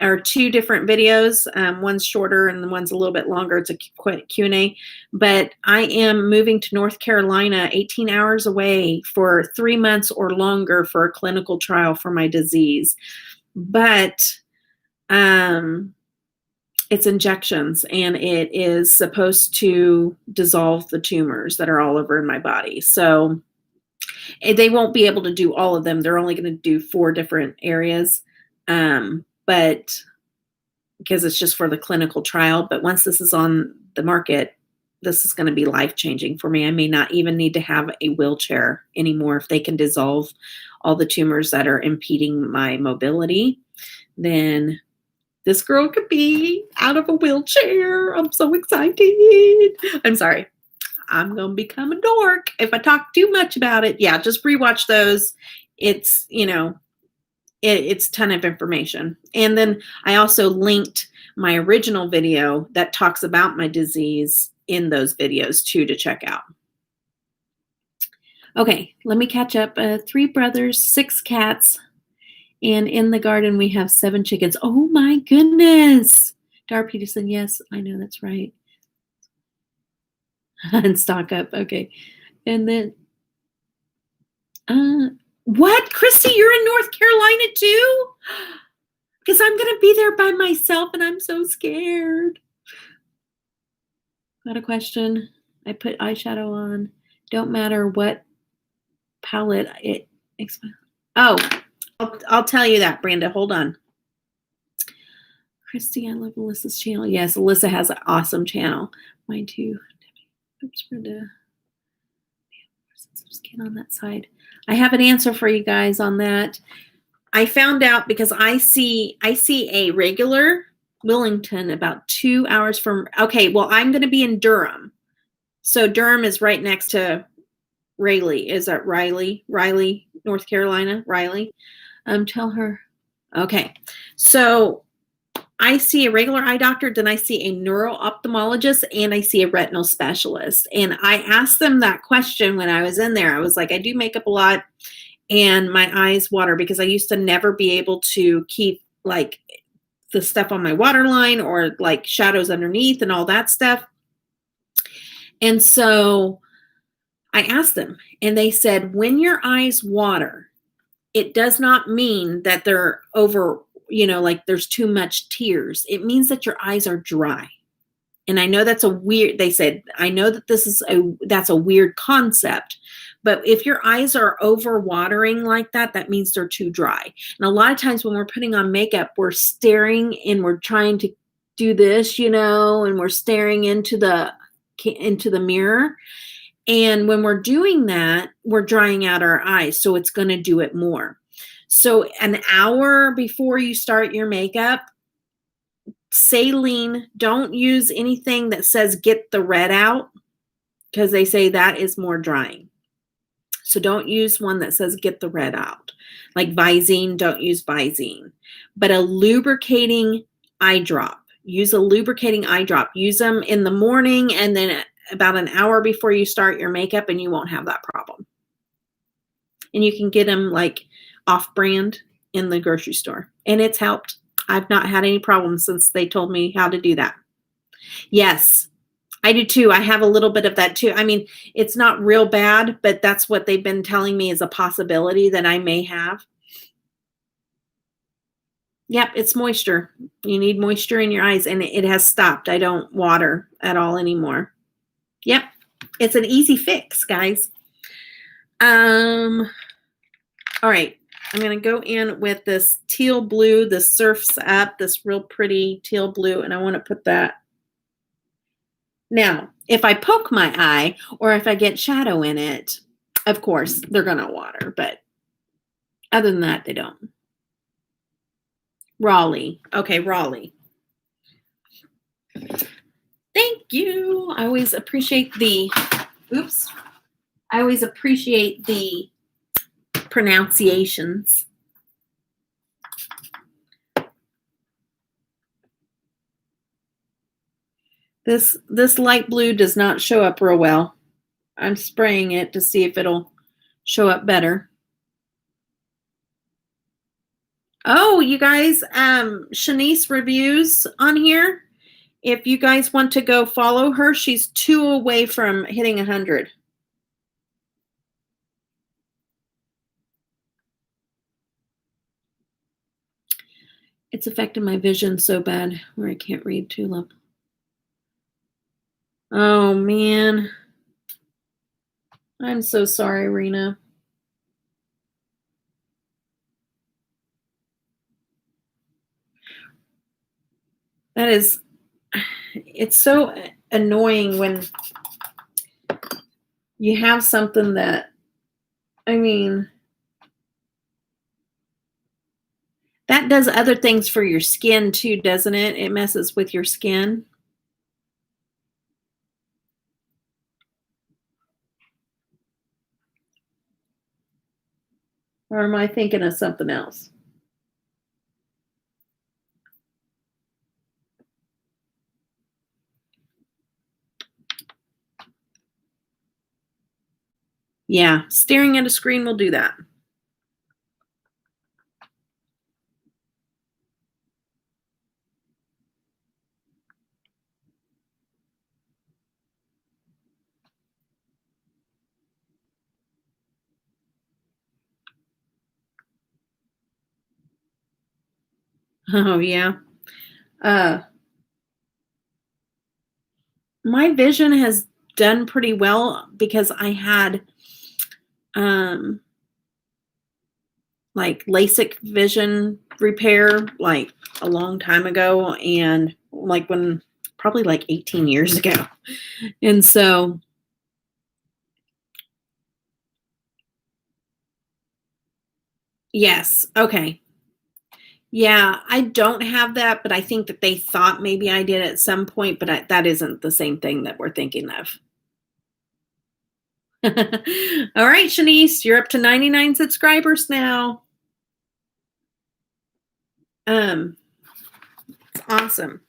or 2 different videos. One's shorter and one's a little bit longer. It's a Q&A. But I am moving to North Carolina, 18 hours away for 3 months or longer for a clinical trial for my disease. But it's injections, and it is supposed to dissolve the tumors that are all over in my body. So they won't be able to do all of them. They're only going to do 4 different areas, but because it's just for the clinical trial. But once this is on the market, this is going to be life-changing for me. I may not even need to have a wheelchair anymore. If they can dissolve all the tumors that are impeding my mobility, then this girl could be out of a wheelchair. I'm so excited. I'm sorry. I'm going to become a dork if I talk too much about it. Yeah, just rewatch those. It's, it's a ton of information. And then I also linked my original video that talks about my disease in those videos too to check out. Okay, let me catch up. 3 brothers, 6 cats. And in the garden, we have 7 chickens. Oh my goodness. Dar Peterson, yes, I know that's right. And stock up. Okay. And then, what? Christy, you're in North Carolina too? Because I'm going to be there by myself and I'm so scared. Got a question. I put eyeshadow on. Don't matter what palette it. Oh, I'll tell you that, Brenda. Hold on. Christy, I love Alyssa's channel. Yes, Alyssa has an awesome channel. Mine too. Oops, Brenda. Some skin on that side. I have an answer for you guys on that. I found out because I see a regular Willington about 2 hours from. Okay, well, I'm going to be in Durham. So Durham is right next to Raleigh. Is that Riley? Raleigh, North Carolina? Riley? Tell her. Okay. So I see a regular eye doctor, then I see a neuro-ophthalmologist, and I see a retinal specialist. And I asked them that question when I was in there. I was like, I do makeup a lot, and my eyes water because I used to never be able to keep like the stuff on my waterline or like shadows underneath and all that stuff. And so I asked them, and they said, when your eyes water, it does not mean that they're over, like there's too much tears. It means that your eyes are dry. And I know that's they said, I know that that's a weird concept, but if your eyes are over watering like that, that means they're too dry. And a lot of times when we're putting on makeup, we're staring and we're trying to do this, and we're staring into the mirror. And when we're doing that, we're drying out our eyes. So it's going to do it more. So an hour before you start your makeup, saline, don't use anything that says get the red out because they say that is more drying. So don't use one that says get the red out. Like Visine, don't use Visine. But a lubricating eye drop. Use a lubricating eye drop. Use them in the morning and then about an hour before you start your makeup, and you won't have that problem. And you can get them like off-brand in the grocery store. And it's helped. I've not had any problems since they told me how to do that. Yes, I do too. I have a little bit of that too. I mean, it's not real bad, but that's what they've been telling me is a possibility that I may have. Yep, it's moisture. You need moisture in your eyes, and it has stopped. I don't water at all anymore. Yep, it's an easy fix, guys. All right, I'm going to go in with this teal blue, this Surf's Up, this real pretty teal blue, and I want to put that Now, if I poke my eye or if I get shadow in it, of course, they're going to water. But other than that, they don't. Raleigh. Okay, Raleigh. Thank you. I always appreciate the pronunciations. This light blue does not show up real well. I'm spraying it to see if it'll show up better. Oh, you guys, Shanice reviews on here. If you guys want to go follow her, she's 2 away from hitting 100. It's affecting my vision so bad where I can't read Tulip. Oh, man. I'm so sorry, Rena. It's so annoying when you have something that, that does other things for your skin too, doesn't it? It messes with your skin. Or am I thinking of something else? Yeah, staring at a screen will do that. Oh, yeah. My vision has done pretty well because I had like LASIK vision repair like a long time ago, and like probably like 18 years ago. And so yes, okay. Yeah, I don't have that, but I think that they thought maybe I did at some point, but that isn't the same thing that we're thinking of. All right, Shanice, you're up to 99 subscribers now. It's awesome.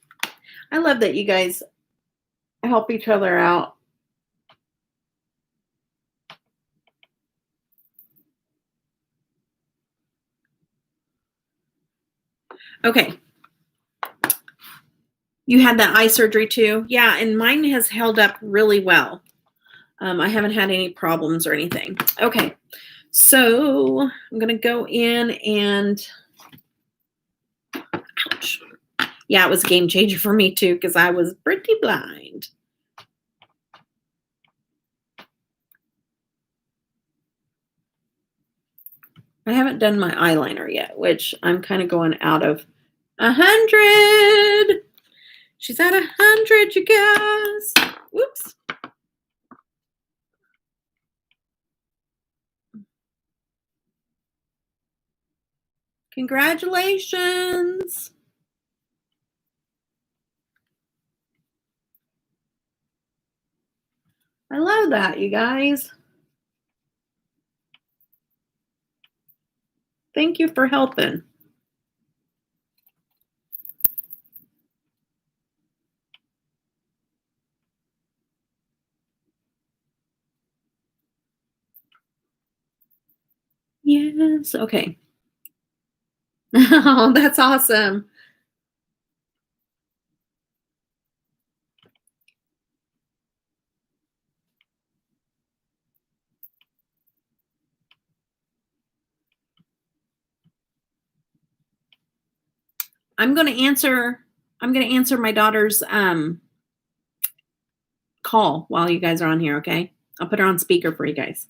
I love that you guys help each other out. Okay. You had that eye surgery too? Yeah, and mine has held up really well. I haven't had any problems or anything. Okay, so I'm going to go in and, ouch. Yeah, it was a game changer for me too because I was pretty blind. I haven't done my eyeliner yet, which I'm kind of going out of 100. She's at 100, you guys. Whoops. Congratulations. I love that, you guys. Thank you for helping. Yes, okay. Oh, that's awesome. I'm going to answer my daughter's call while you guys are on here, okay? I'll put her on speaker for you guys.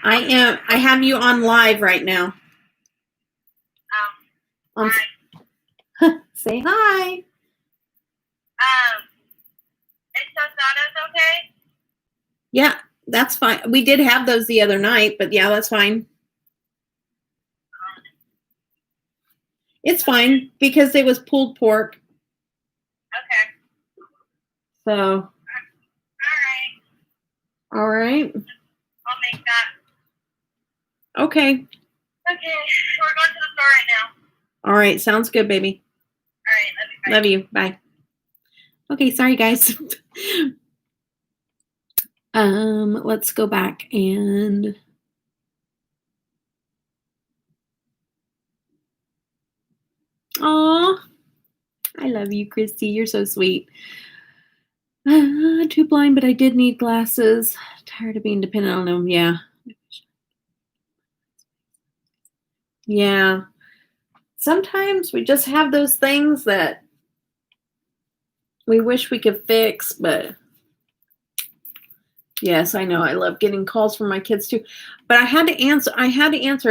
I have you on live right now. Hi. Say hi. masadas okay? Yeah, that's fine. We did have those the other night, but yeah, that's fine. It's fine because it was pulled pork. Okay. So. All right. All right. I'll make that. Okay. Okay, we're going to the store right now. All right, sounds good, baby. All right, love you. Bye. Love you. Bye. Okay, sorry guys. Let's go back and oh, I love you, Christy. You're so sweet. Too blind, but I did need glasses. Tired of being dependent on them. Yeah. Yeah. Sometimes we just have those things that we wish we could fix, but yes, I know. I love getting calls from my kids too. But I had to answer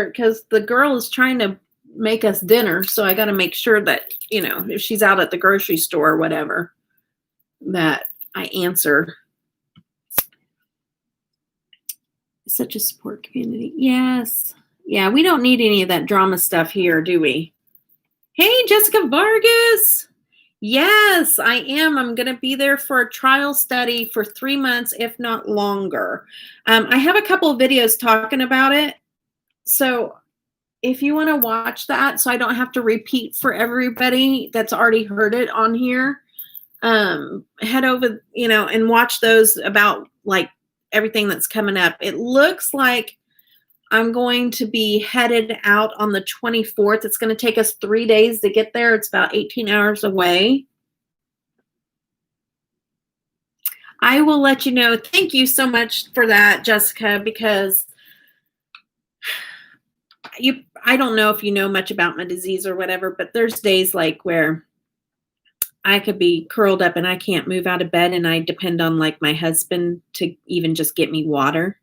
it because the girl is trying to make us dinner. So I got to make sure that, if she's out at the grocery store or whatever, that I answer. Such a support community. Yes. Yeah, we don't need any of that drama stuff here, do we? Hey, Jessica Vargas. Yes, I am. I'm going to be there for a trial study for 3 months, if not longer. I have a couple of videos talking about it. So if you want to watch that, so I don't have to repeat for everybody that's already heard it on here, head over, and watch those about like everything that's coming up. It looks like I'm going to be headed out on the 24th. It's going to take us 3 days to get there. It's about 18 hours away. I will let you know. Thank you so much for that, Jessica, because I don't know if you know much about my disease or whatever, but there's days like where I could be curled up and I can't move out of bed, and I depend on like my husband to even just get me water.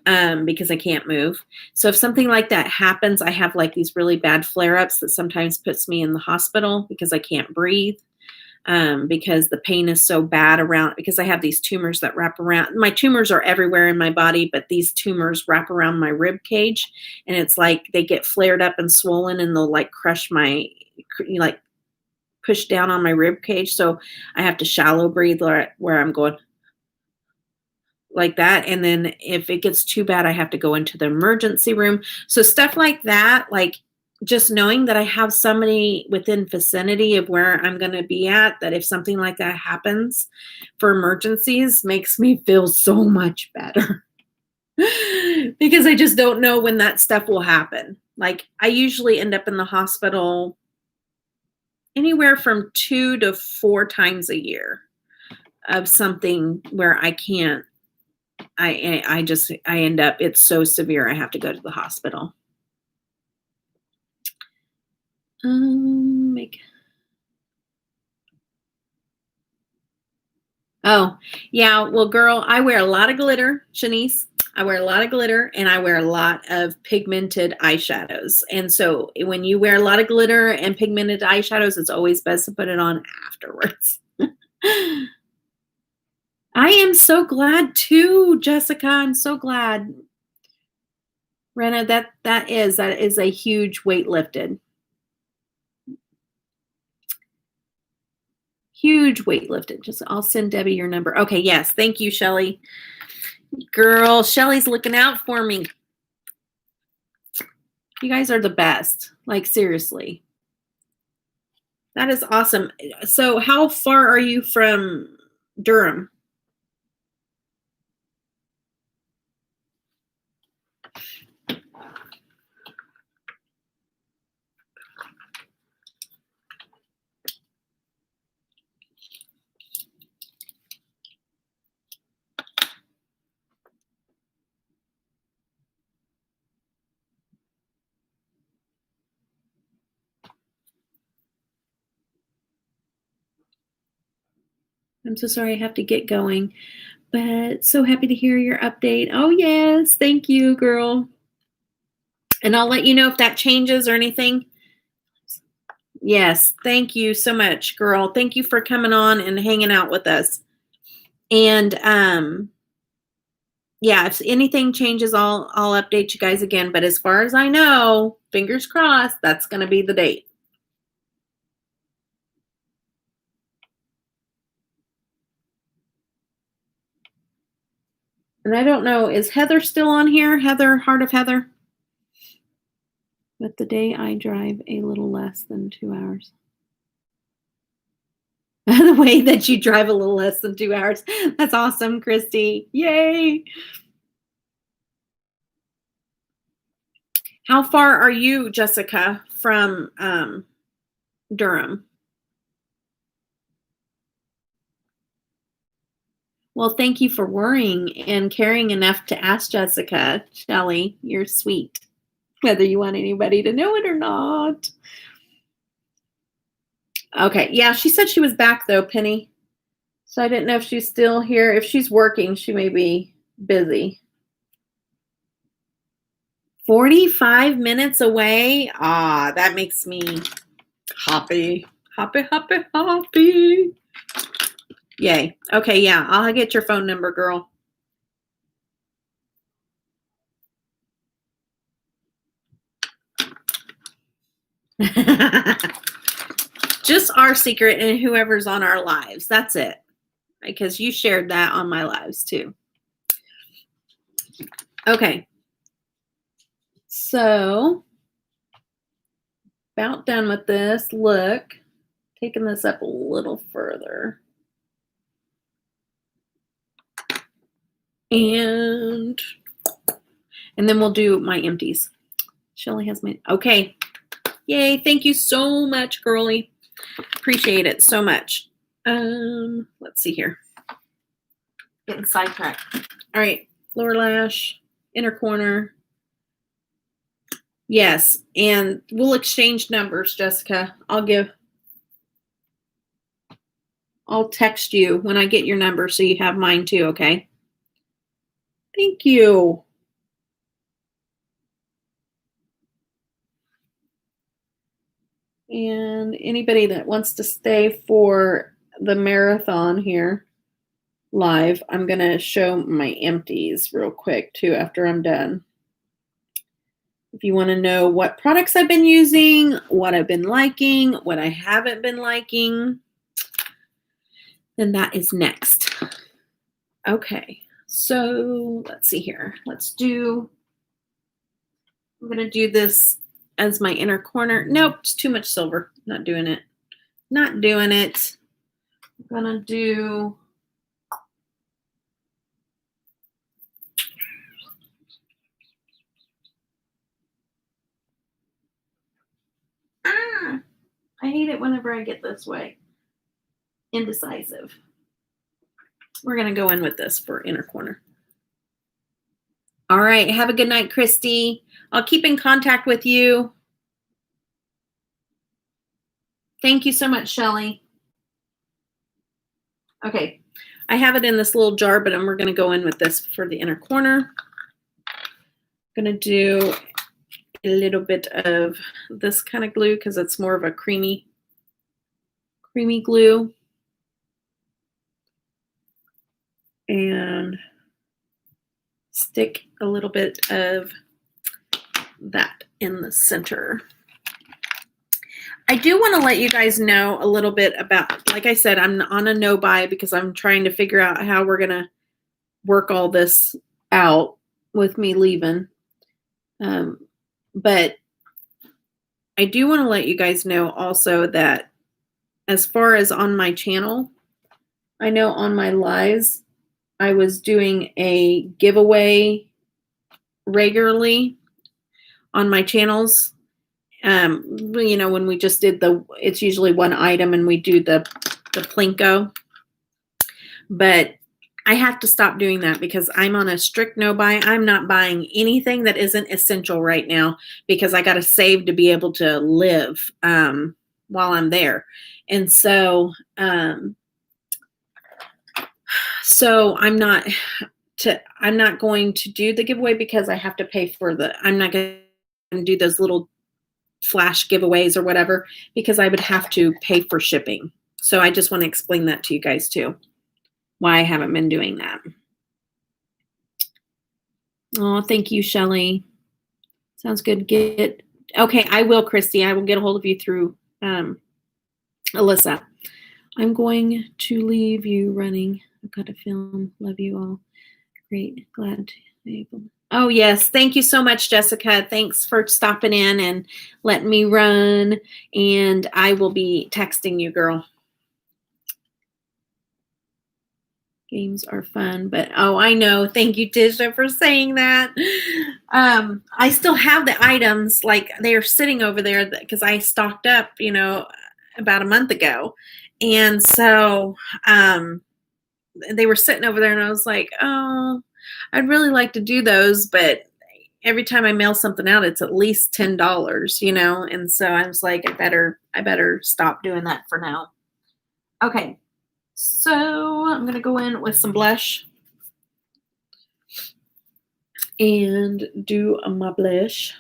Because I can't move. So if something like that happens, I have like these really bad flare-ups that sometimes puts me in the hospital because I can't breathe, because the pain is so bad around, because I have these tumors that wrap around. My tumors are everywhere in my body, but these tumors wrap around my rib cage, and it's like they get flared up and swollen, and they'll like crush my, like push down on my rib cage. So I have to shallow breathe where I'm going like that. And then if it gets too bad, I have to go into the emergency room. So stuff like that, like just knowing that I have somebody within vicinity of where I'm going to be at, that if something like that happens for emergencies, makes me feel so much better. Because I just don't know when that stuff will happen. Like I usually end up in the hospital anywhere from 2 to 4 times a year of something where I can't, I end up, it's so severe, I have to go to the hospital. Oh, yeah. Well, girl, I wear a lot of glitter, Shanice. I wear a lot of glitter, and I wear a lot of pigmented eyeshadows. And so when you wear a lot of glitter and pigmented eyeshadows, it's always best to put it on afterwards. I am so glad too, Jessica. I'm so glad. Rena, that is a huge weight lifted. Huge weight lifted. Just I'll send Debbie your number. Okay, yes. Thank you, Shelly. Girl, Shelly's looking out for me. You guys are the best. Like seriously. That is awesome. So how far are you from Durham? I'm so sorry I have to get going, but so happy to hear your update. Oh, yes. Thank you, girl. And I'll let you know if that changes or anything. Yes. Thank you so much, girl. Thank you for coming on and hanging out with us. And yeah, if anything changes, I'll update you guys again. But as far as I know, fingers crossed, that's going to be the date. And I don't know, is Heather still on here? Heather, Heart of Heather? But the day I drive a little less than 2 hours. The way that you drive a little less than 2 hours. That's awesome, Christy. Yay. How far are you, Jessica, from Durham? Well, thank you for worrying and caring enough to ask Jessica. Shelly, you're sweet, whether you want anybody to know it or not. Okay, yeah, she said she was back though, Penny. So I didn't know if she's still here. If she's working, she may be busy. 45 minutes away? Ah, that makes me happy. Happy, happy, happy. Yay. Okay, yeah, I'll get your phone number, girl. Just our secret and whoever's on our lives. That's it. Because you shared that on my lives too. Okay. So, about done with this. Look, taking this up a little further. And then we'll do my empties. Shelly has my, okay. Yay, thank you so much, girly. Appreciate it so much. Let's see here. Getting sidetracked. All right, lower lash, inner corner. Yes, and we'll exchange numbers, Jessica. I'll text you when I get your number so you have mine too, okay? Thank you. And anybody that wants to stay for the marathon here live, I'm going to show my empties real quick too after I'm done. If you want to know what products I've been using, what I've been liking, what I haven't been liking, then that is next. Okay, so let's see here. I'm going to do this as my inner corner. Nope, it's too much silver. Not doing it. Not doing it. I'm going to do... I hate it whenever I get this way. Indecisive. We're going to go in with this for inner corner. All right. Have a good night, Christy. I'll keep in contact with you. Thank you so much, Shelly. Okay. I have it in this little jar, but we're going to go in with this for the inner corner. I'm going to do a little bit of this kind of glue because it's more of a creamy glue. And stick a little bit of that in the center. I do want to let you guys know a little bit about, like I said, I'm on a no buy because I'm trying to figure out how we're going to work all this out with me leaving. But I do want to let you guys know also that as far as on my channel, I know on my lives, I was doing a giveaway regularly on my channels. You know, when we just did it's usually one item and we do the Plinko. But I have to stop doing that because I'm on a strict no buy. I'm not buying anything that isn't essential right now because I got to save to be able to live while I'm there. And so, I'm not going to do the giveaway because I have to pay for I'm not going to do those little flash giveaways or whatever because I would have to pay for shipping. So I just want to explain that to you guys too. why I haven't been doing that. Oh, thank you, Shelley. Sounds good. Okay, I will, Christy. I will get a hold of you through Alyssa. I'm going to leave you running. I've got to film. Love you all. Great. Glad to be able. Oh, yes. Thank you so much, Jessica. Thanks for stopping in and letting me run. And I will be texting you, girl. Games are fun, but oh, I know. Thank you, Tisha, for saying that. I still have the items, like they are sitting over there because I stocked up, about a month ago. And so they were sitting over there and I was like, oh, I'd really like to do those, but every time I mail something out, it's at least $10, and so I was like, I better stop doing that for now. Okay. So I'm going to go in with some blush and do my blush.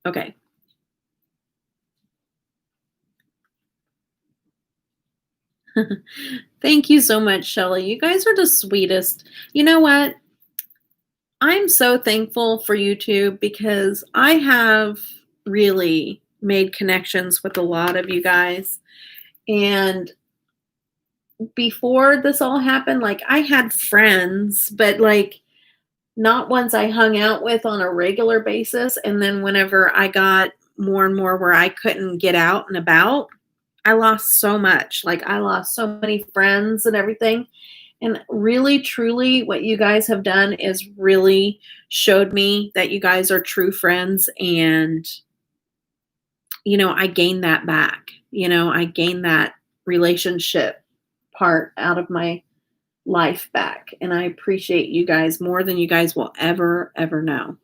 Okay. Thank you so much, Shelley. You guys are the sweetest. You know what? I'm so thankful for YouTube because I have really made connections with a lot of you guys. And before this all happened, like I had friends, but like not ones I hung out with on a regular basis. And then whenever I got more and more where I couldn't get out and about, I lost so much. Like I lost so many friends and everything. And really, truly, what you guys have done is really showed me that you guys are true friends. And, I gained that back. I gained that relationship part out of my life back. And I appreciate you guys more than you guys will ever, ever know.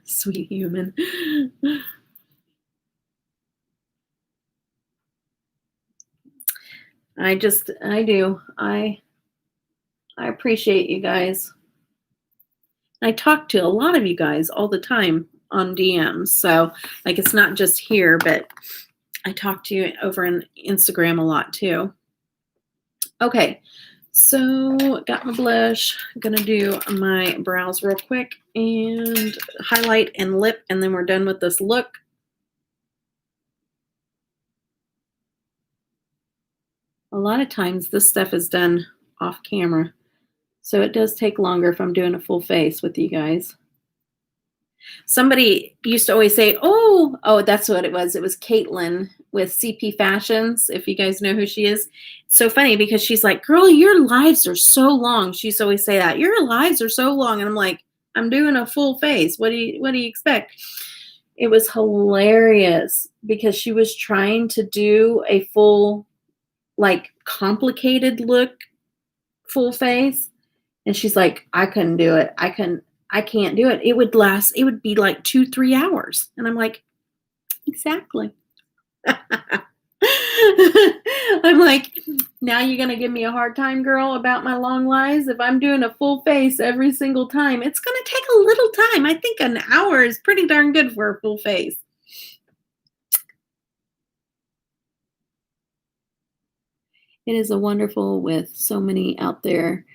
Sweet human. I do. I appreciate you guys. I talk to a lot of you guys all the time on DMs. So like, it's not just here, but I talk to you over on Instagram a lot too. Okay. So got my blush. I'm going to do my brows real quick and highlight and lip. And then we're done with this look. A lot of times this stuff is done off camera. So it does take longer if I'm doing a full face with you guys. Somebody used to always say, oh, that's what it was. It was Caitlin with CP Fashions, if you guys know who she is. It's so funny because she's like, girl, your lives are so long. She used to always say that. Your lives are so long. And I'm like, I'm doing a full face. What do you expect? It was hilarious because she was trying to do a full, like, complicated look, full face. And she's like, I couldn't do it. I can't do it. It would be like 2-3 hours. And I'm like, exactly. I'm like, now you're going to give me a hard time, girl, about my long lives. If I'm doing a full face every single time, it's going to take a little time. I think an hour is pretty darn good for a full face. It is a wonderful with so many out there.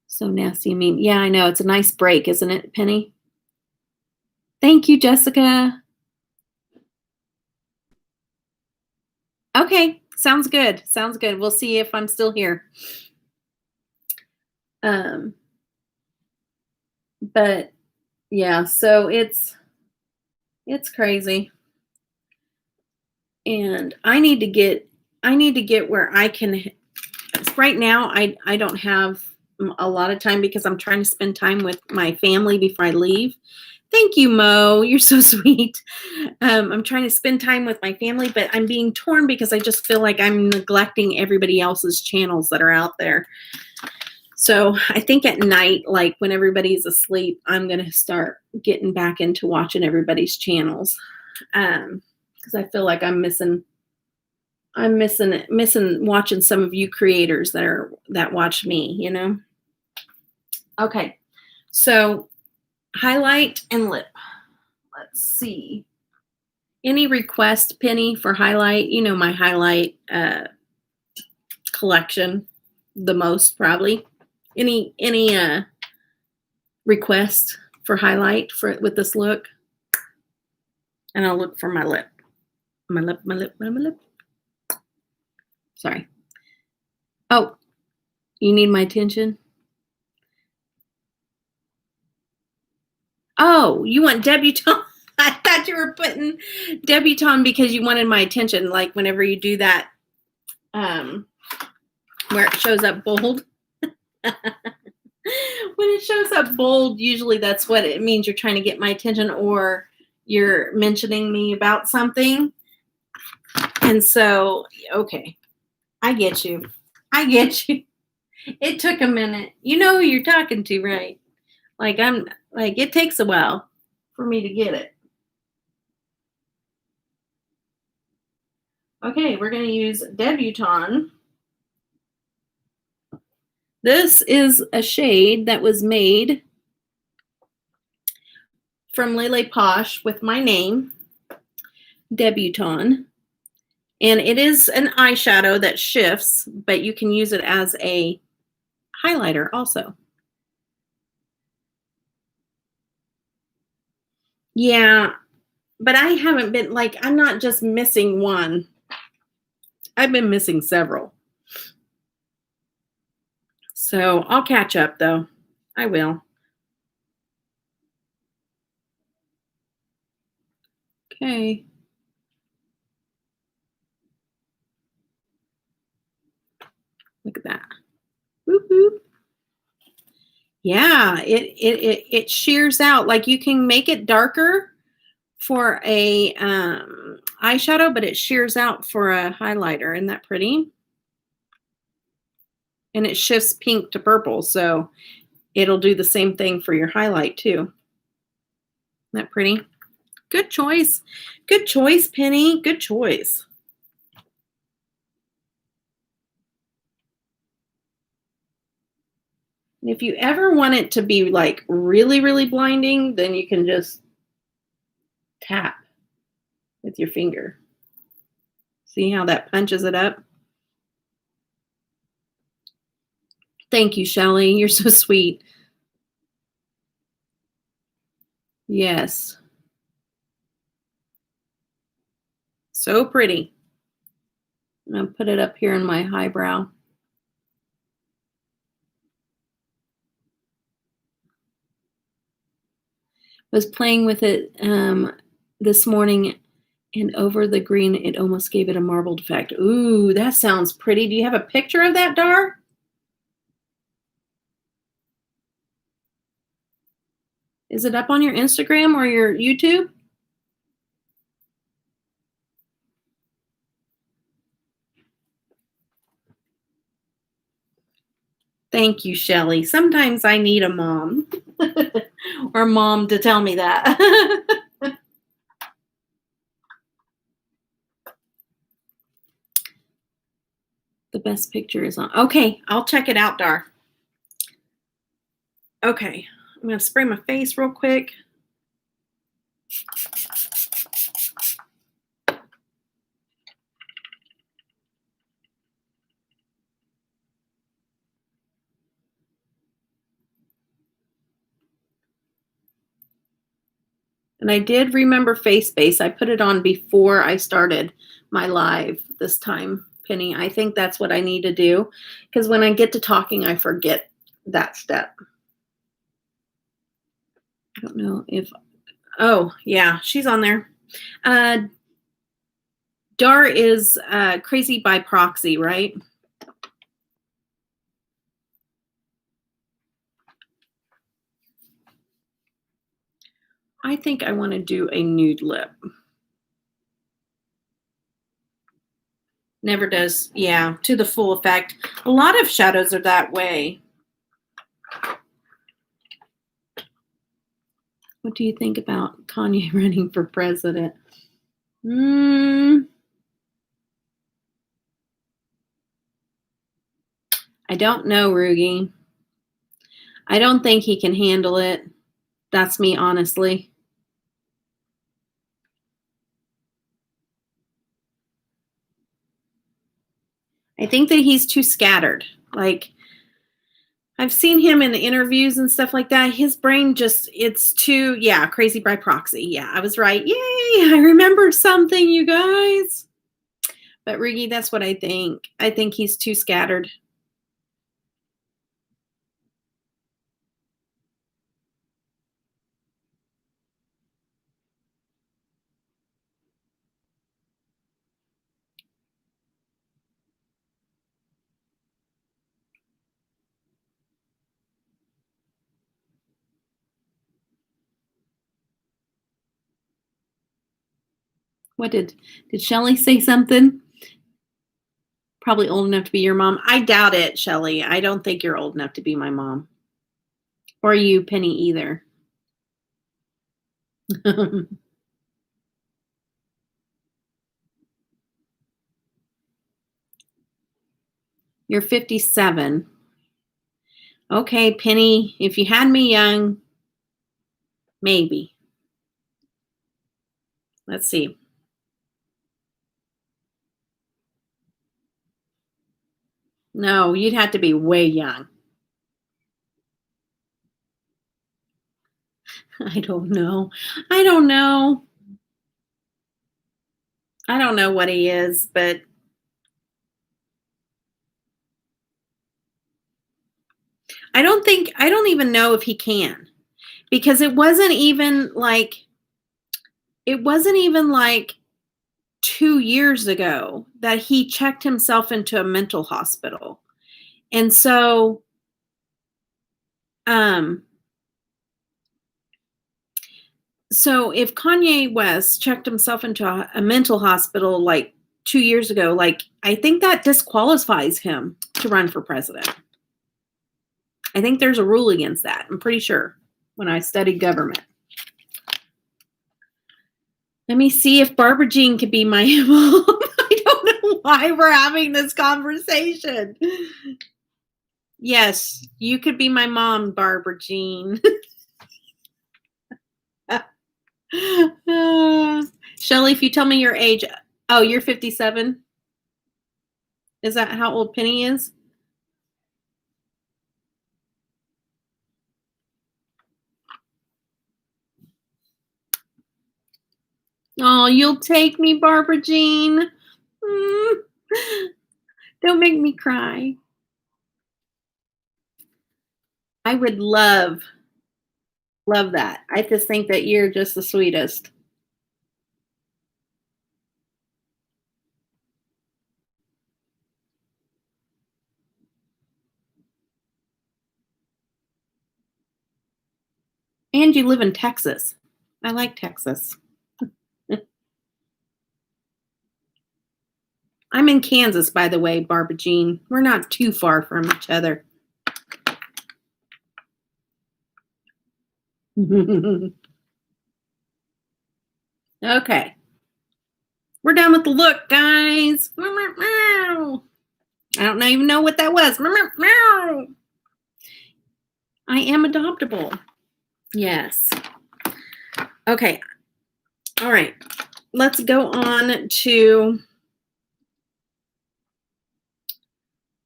So nasty and mean. Yeah, I know. It's a nice break, isn't it, Penny? Thank you, Jessica. Okay, sounds good. Sounds good. We'll see if I'm still here. But yeah, so it's crazy. And I need to get where I can. Right now, I don't have a lot of time because I'm trying to spend time with my family before I leave. Thank you, Mo. You're so sweet. I'm trying to spend time with my family, but I'm being torn because I just feel like I'm neglecting everybody else's channels that are out there. So I think at night, like when everybody's asleep, I'm going to start getting back into watching everybody's channels. Because I feel like I'm missing watching some of you creators that watch me, Okay. So highlight and lip. let's see. Any request, Penny, for highlight? You know my highlight collection the most probably. Any request for highlight for with this look? And I'll look for my lip. My lip. Sorry. Oh, you need my attention? Oh, you want debutante? I thought you were putting debutante because you wanted my attention. Like whenever you do that, where it shows up bold. When it shows up bold, usually that's what it means. You're trying to get my attention or you're mentioning me about something. And so, okay, I get you. I get you. It took a minute. You know who you're talking to, right? Like it takes a while for me to get it. Okay, we're going to use Debutante. This is a shade that was made from Lele Posh with my name, Debutante. And it is an eyeshadow that shifts, but you can use it as a highlighter also. Yeah, but I haven't been, like, I'm not just missing one. I've been missing several. So I'll catch up, though. I will. Okay. Look at that. Whoop, whoop. Yeah, it shears out. Like you can make it darker for a eyeshadow, but it shears out for a highlighter. Isn't that pretty? And it shifts pink to purple, so it'll do the same thing for your highlight too. Isn't that pretty? Good choice. Good choice, Penny. Good choice. If you ever want it to be like really, really blinding, then you can just tap with your finger. See how that punches it up? Thank you, Shelly. You're so sweet. Yes. So pretty. I'm going to put it up here in my highbrow. Was playing with it this morning, and over the green, it almost gave it a marbled effect. Ooh, that sounds pretty. Do you have a picture of that, Dar? Is it up on your Instagram or your YouTube? Thank you, Shelly. Sometimes I need a mom or mom to tell me that. The best picture is on. Okay, I'll check it out, Dar. Okay, I'm going to spray my face real quick. And I did remember face base. I put it on before I started my live this time, Penny. I think that's what I need to do because when I get to talking, I forget that step. I don't know if, oh, yeah, she's on there. Dar is crazy by proxy, right? I think I want to do a nude lip. Never does, yeah, to the full effect. A lot of shadows are that way. What do you think about Kanye running for president? I don't know, Rugi. I don't think he can handle it. That's me, honestly. I think that he's too scattered. Like, I've seen him in interviews and stuff like that. His brain just, it's too, yeah, crazy by proxy. Yeah, I was right. Yay, I remembered something, you guys. But Riggy, that's what I think. I think he's too scattered. What did Shelly say something? Probably old enough to be your mom. I doubt it, Shelly. I don't think you're old enough to be my mom. Or you, Penny, either. You're 57. Okay, Penny, if you had me young, maybe. Let's see. No, you'd have to be way young. I don't know. I don't know. I don't know what he is, but I don't even know if he can, because it wasn't even like 2 years ago that he checked himself into a mental hospital. And so, so if Kanye West checked himself into a mental hospital like 2 years ago, like, I think that disqualifies him to run for president. I think there's a rule against that. I'm pretty sure, when I studied government. Let me see if Barbara Jean could be my mom. I don't know why we're having this conversation. Yes, you could be my mom, Barbara Jean. Shelly, if you tell me your age, oh, you're 57? Is that how old Penny is? Oh, you'll take me, Barbara Jean. Don't make me cry. I would love that. I just think that you're just the sweetest. And you live in Texas. I like Texas. I'm in Kansas, by the way, Barbara Jean. We're not too far from each other. Okay. We're done with the look, guys. I don't even know what that was. I am adoptable. Yes. Okay. All right. Let's go on to,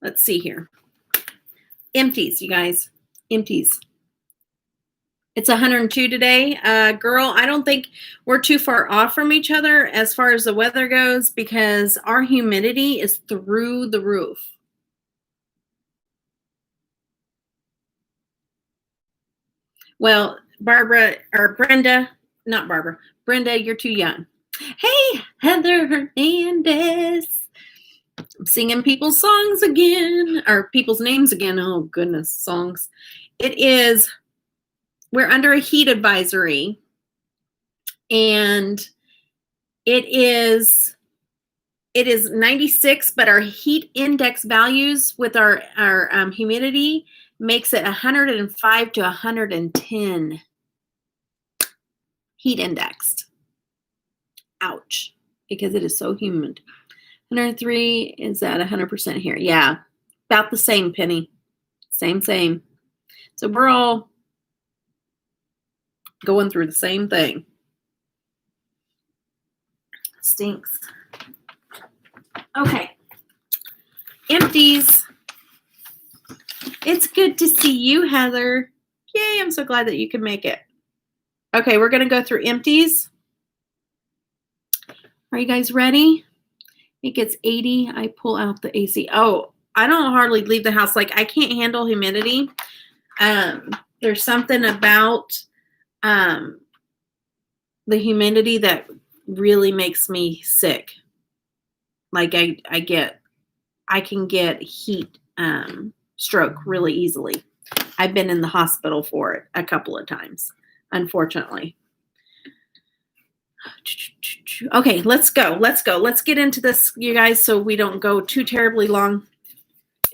let's see here. Empties, you guys. Empties. It's 102 today. Girl, I don't think we're too far off from each other as far as the weather goes, because our humidity is through the roof. Well, Brenda, you're too young. Hey, Heather Hernandez. I'm singing people's songs again, or people's names again. Oh, goodness, songs. We're under a heat advisory, and it is 96, but our heat index values with our humidity makes it 105 to 110 heat indexed. Ouch, because it is so humid. 103 is at 100% here. Yeah, about the same, Penny. Same. So we're all going through the same thing. Stinks. Okay. Empties. It's good to see you, Heather. Yay, I'm so glad that you could make it. Okay, we're going to go through Empties. Are you guys ready? It gets 80. I pull out the AC. Oh, I don't hardly leave the house. Like, I can't handle humidity. There's something about the humidity that really makes me sick. Like, I can get heat stroke really easily. I've been in the hospital for it a couple of times, unfortunately. Okay, let's go. Let's get into this, you guys, so we don't go too terribly long.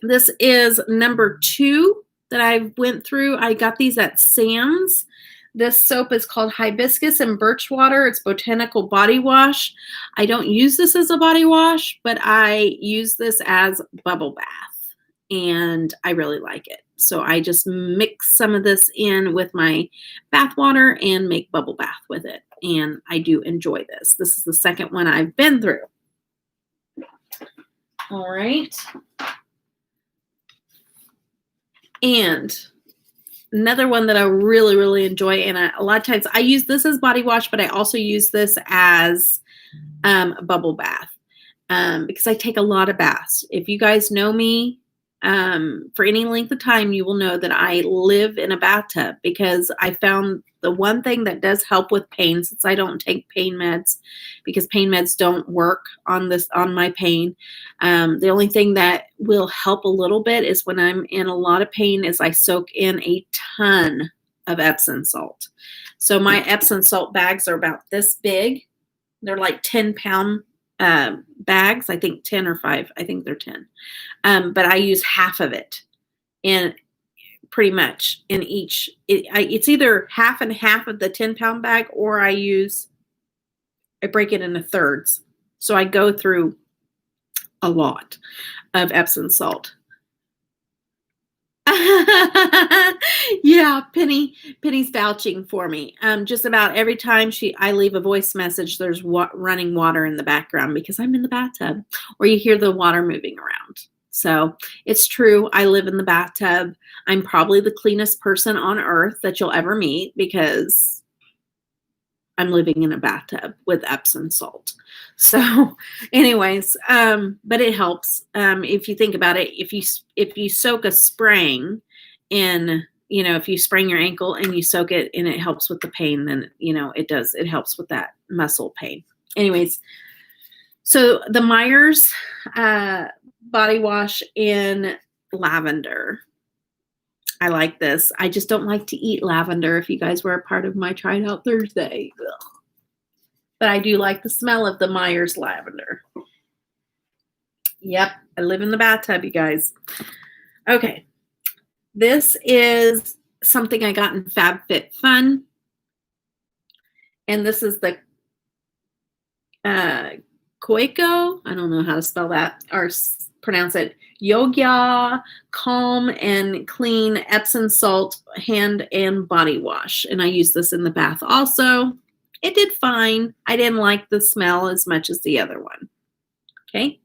This is number 2 that I went through. I got these at Sam's. This soap is called Hibiscus and Birch Water. It's botanical body wash. I don't use this as a body wash, but I use this as bubble bath, and I really like it. So I just mix some of this in with my bath water and make bubble bath with it. And I do enjoy this. This is the second one I've been through. All right. And another one that I really, really enjoy, and a lot of times I use this as body wash, but I also use this as bubble bath because I take a lot of baths. If you guys know me, for any length of time, you will know that I live in a bathtub because I found the one thing that does help with pain, since I don't take pain meds because pain meds don't work on my pain. The only thing that will help a little bit is when I'm in a lot of pain is I soak in a ton of Epsom salt. So my Epsom salt bags are about this big. They're like 10-pound bags. I think 10 or 5. I think they're 10. But I use half of it in pretty much in each. It's either half and half of the 10-pound bag, or I break it into thirds. So I go through a lot of Epsom salt. Yeah, Penny's vouching for me. Just about every time I leave a voice message, there's running water in the background because I'm in the bathtub, or you hear the water moving around. So it's true. I live in the bathtub. I'm probably the cleanest person on earth that you'll ever meet because I'm living in a bathtub with Epsom salt. So anyways, but it helps. If you think about it, if you soak a sprain in, if you sprain your ankle and you soak it and it helps with the pain, then, it helps with that muscle pain. Anyways, so the Myers body wash in lavender. I like this. I just don't like to eat lavender if you guys were a part of my Try It Out Thursday. Ugh. But I do like the smell of the Myers lavender. Yep, I live in the bathtub, you guys. Okay, this is something I got in FabFitFun. And this is the Koiko. I don't know how to spell that or pronounce it. Yogya Calm and Clean Epsom Salt Hand and Body Wash. And I use this in the bath also. It did fine. I didn't like the smell as much as the other one. Okay.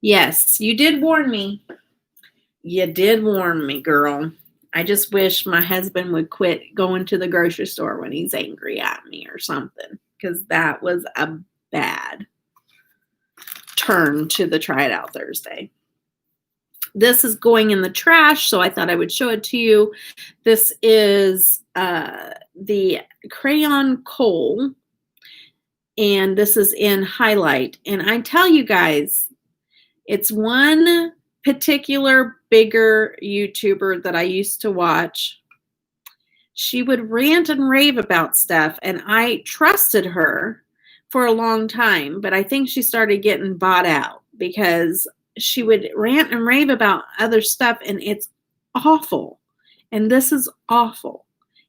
Yes, you did warn me. You did warn me, girl. I just wish my husband would quit going to the grocery store when he's angry at me or something, because that was a bad turn to the Try It Out Thursday. This is going in the trash, so I thought I would show it to you. This is the Crayon Kohl, and this is in highlight. And I tell you guys, it's one particular bigger YouTuber that I used to watch. She would rant and rave about stuff, and I trusted her for a long time, but I think she started getting bought out because she would rant and rave about other stuff, and it's awful. And this is awful.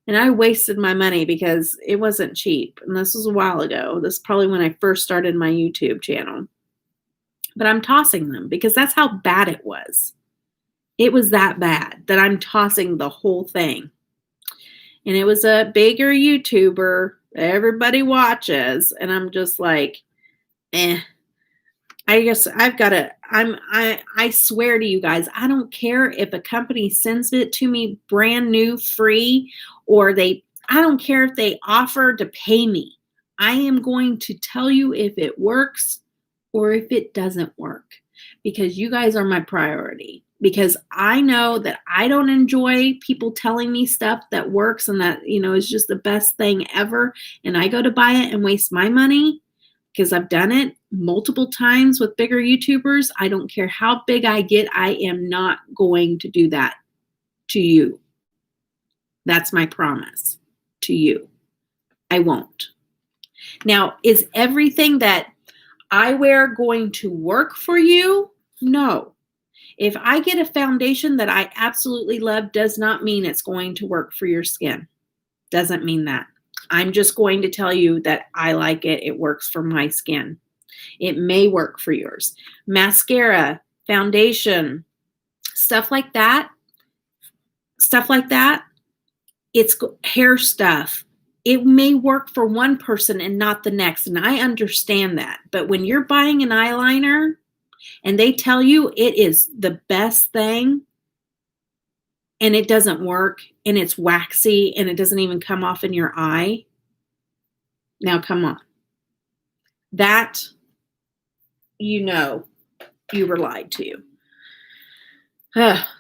And I wasted my money because it wasn't cheap. And this was a while ago. This is probably when I first started my YouTube channel. But I'm tossing them because that's how bad it was. It was that bad that I'm tossing the whole thing. And it was a bigger YouTuber everybody watches. And I'm just like, eh. I guess I've got to, I swear to you guys, I don't care if a company sends it to me brand new, free, or I don't care if they offer to pay me. I am going to tell you if it works or if it doesn't work, because you guys are my priority. Because I know that I don't enjoy people telling me stuff that works and that, is just the best thing ever. And I go to buy it and waste my money because I've done it multiple times with bigger YouTubers. I don't care how big I get. I am not going to do that to you. That's my promise to you. I won't. Now, is everything that I wear going to work for you? No. If I get a foundation that I absolutely love, does not mean it's going to work for your skin. Doesn't mean that. I'm just going to tell you that I like it. It works for my skin. It may work for yours. Mascara, foundation, stuff like that. It's hair stuff. It may work for one person and not the next. And I understand that. But when you're buying an eyeliner and they tell you it is the best thing and it doesn't work and it's waxy and it doesn't even come off in your eye, now come on. That, you were lied to.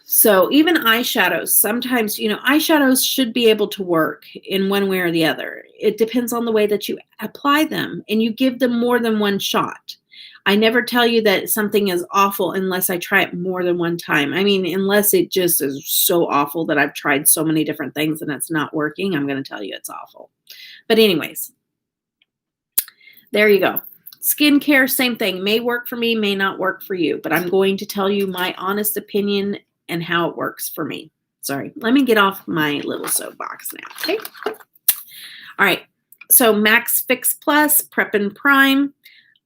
So even eyeshadows, sometimes, eyeshadows should be able to work in one way or the other. It depends on the way that you apply them and you give them more than one shot. I never tell you that something is awful unless I try it more than one time. I mean, unless it just is so awful that I've tried so many different things and it's not working, I'm going to tell you it's awful. But anyways, there you go. Skincare, same thing. May work for me, may not work for you, but I'm going to tell you my honest opinion and how it works for me. Sorry, let me get off my little soapbox now, okay? All right, so Max Fix Plus, Prep and Prime.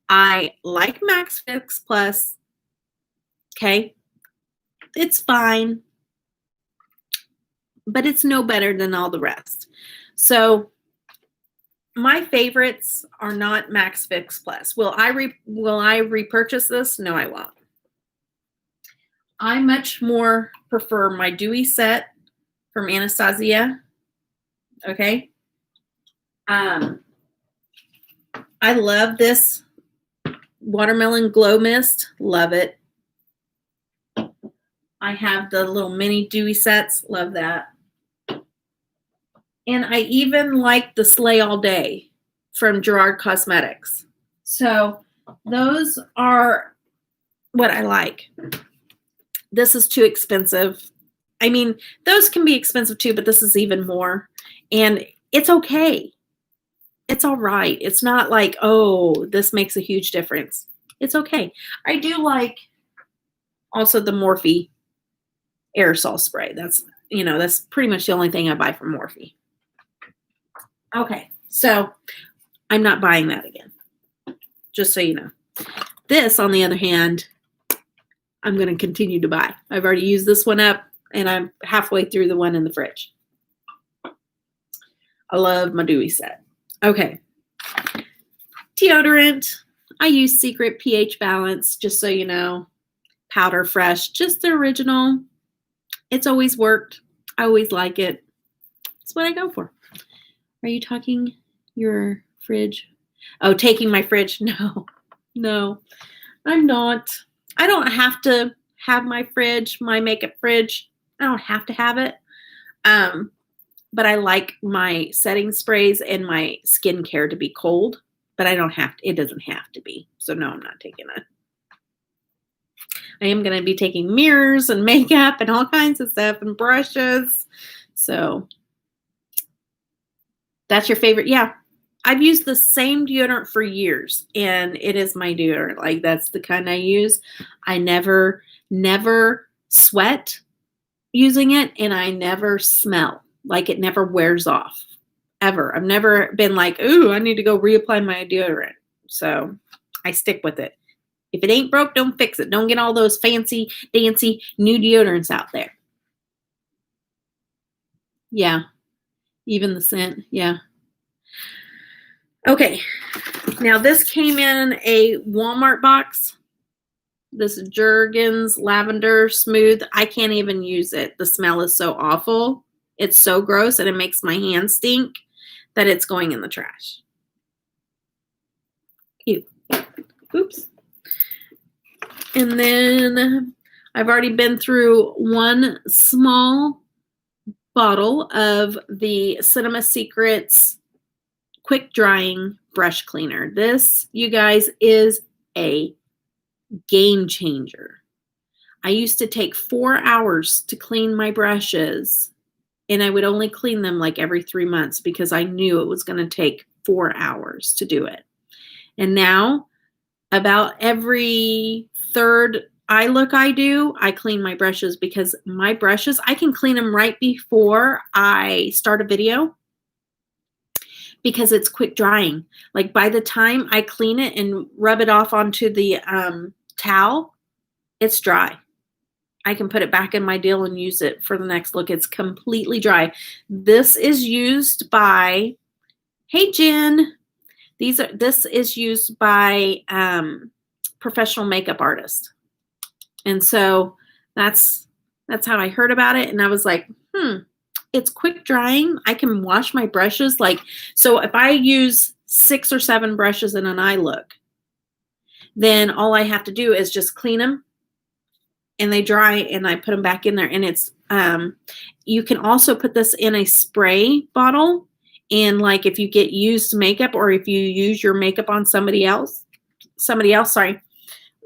I like Max Fix Plus, okay? It's fine, but it's no better than all the rest. So my favorites are not Max Fix Plus. Will I repurchase this? No, I won't. I much more prefer my Dewy Set from Anastasia. Okay. I love this Watermelon Glow Mist. Love it. I have the little mini Dewy Sets. Love that. And I even like the Slay All Day from Gerard Cosmetics. So those are what I like. This is too expensive. I mean, those can be expensive too, but this is even more. And it's okay. It's all right. It's not like, oh, this makes a huge difference. It's okay. I do like also the Morphe aerosol spray. That's pretty much the only thing I buy from Morphe. Okay, so I'm not buying that again, just so you know. This, on the other hand, I'm going to continue to buy. I've already used this one up, and I'm halfway through the one in the fridge. I love my Dewy Set. Okay, deodorant. I use Secret pH Balance, just so you know. Powder Fresh, just the original. It's always worked. I always like it. It's what I go for. Are you talking your fridge? Oh, taking my fridge? No, I'm not. I don't have to have my fridge, my makeup fridge. I don't have to have it. But I like my setting sprays and my skincare to be cold, but I don't have to. It doesn't have to be. So no, I'm not taking it. I am going to be taking mirrors and makeup and all kinds of stuff and brushes. So that's your favorite? Yeah. I've used the same deodorant for years, and it is my deodorant. Like, that's the kind I use. I never sweat using it, and I never smell. Like, it never wears off, ever. I've never been like, ooh, I need to go reapply my deodorant. So I stick with it. If it ain't broke, don't fix it. Don't get all those fancy, dancy new deodorants out there. Yeah. Even the scent. Yeah. Okay. Now this came in a Walmart box. This Jergens Lavender Smooth. I can't even use it. The smell is so awful. It's so gross and it makes my hands stink that it's going in the trash. Ew. Oops. And then I've already been through one small bottle of the Cinema Secrets quick drying brush cleaner. This, you guys, is a game changer. I used to take 4 hours to clean my brushes, and I would only clean them like every 3 months because I knew it was going to take 4 hours to do it. And now, about every third eye look I do, I clean my brushes because my brushes, I can clean them right before I start a video because it's quick drying. Like by the time I clean it and rub it off onto the towel, it's dry. I can put it back in my deal and use it for the next look. It's completely dry. This is used by, hey Jen, this is used by professional makeup artists. And so that's how I heard about it. And I was like, it's quick drying. I can wash my brushes. So if I use 6 or 7 brushes in an eye look, then all I have to do is just clean them and they dry and I put them back in there. And it's, you can also put this in a spray bottle. And like if you get used makeup or if you use your makeup on somebody else,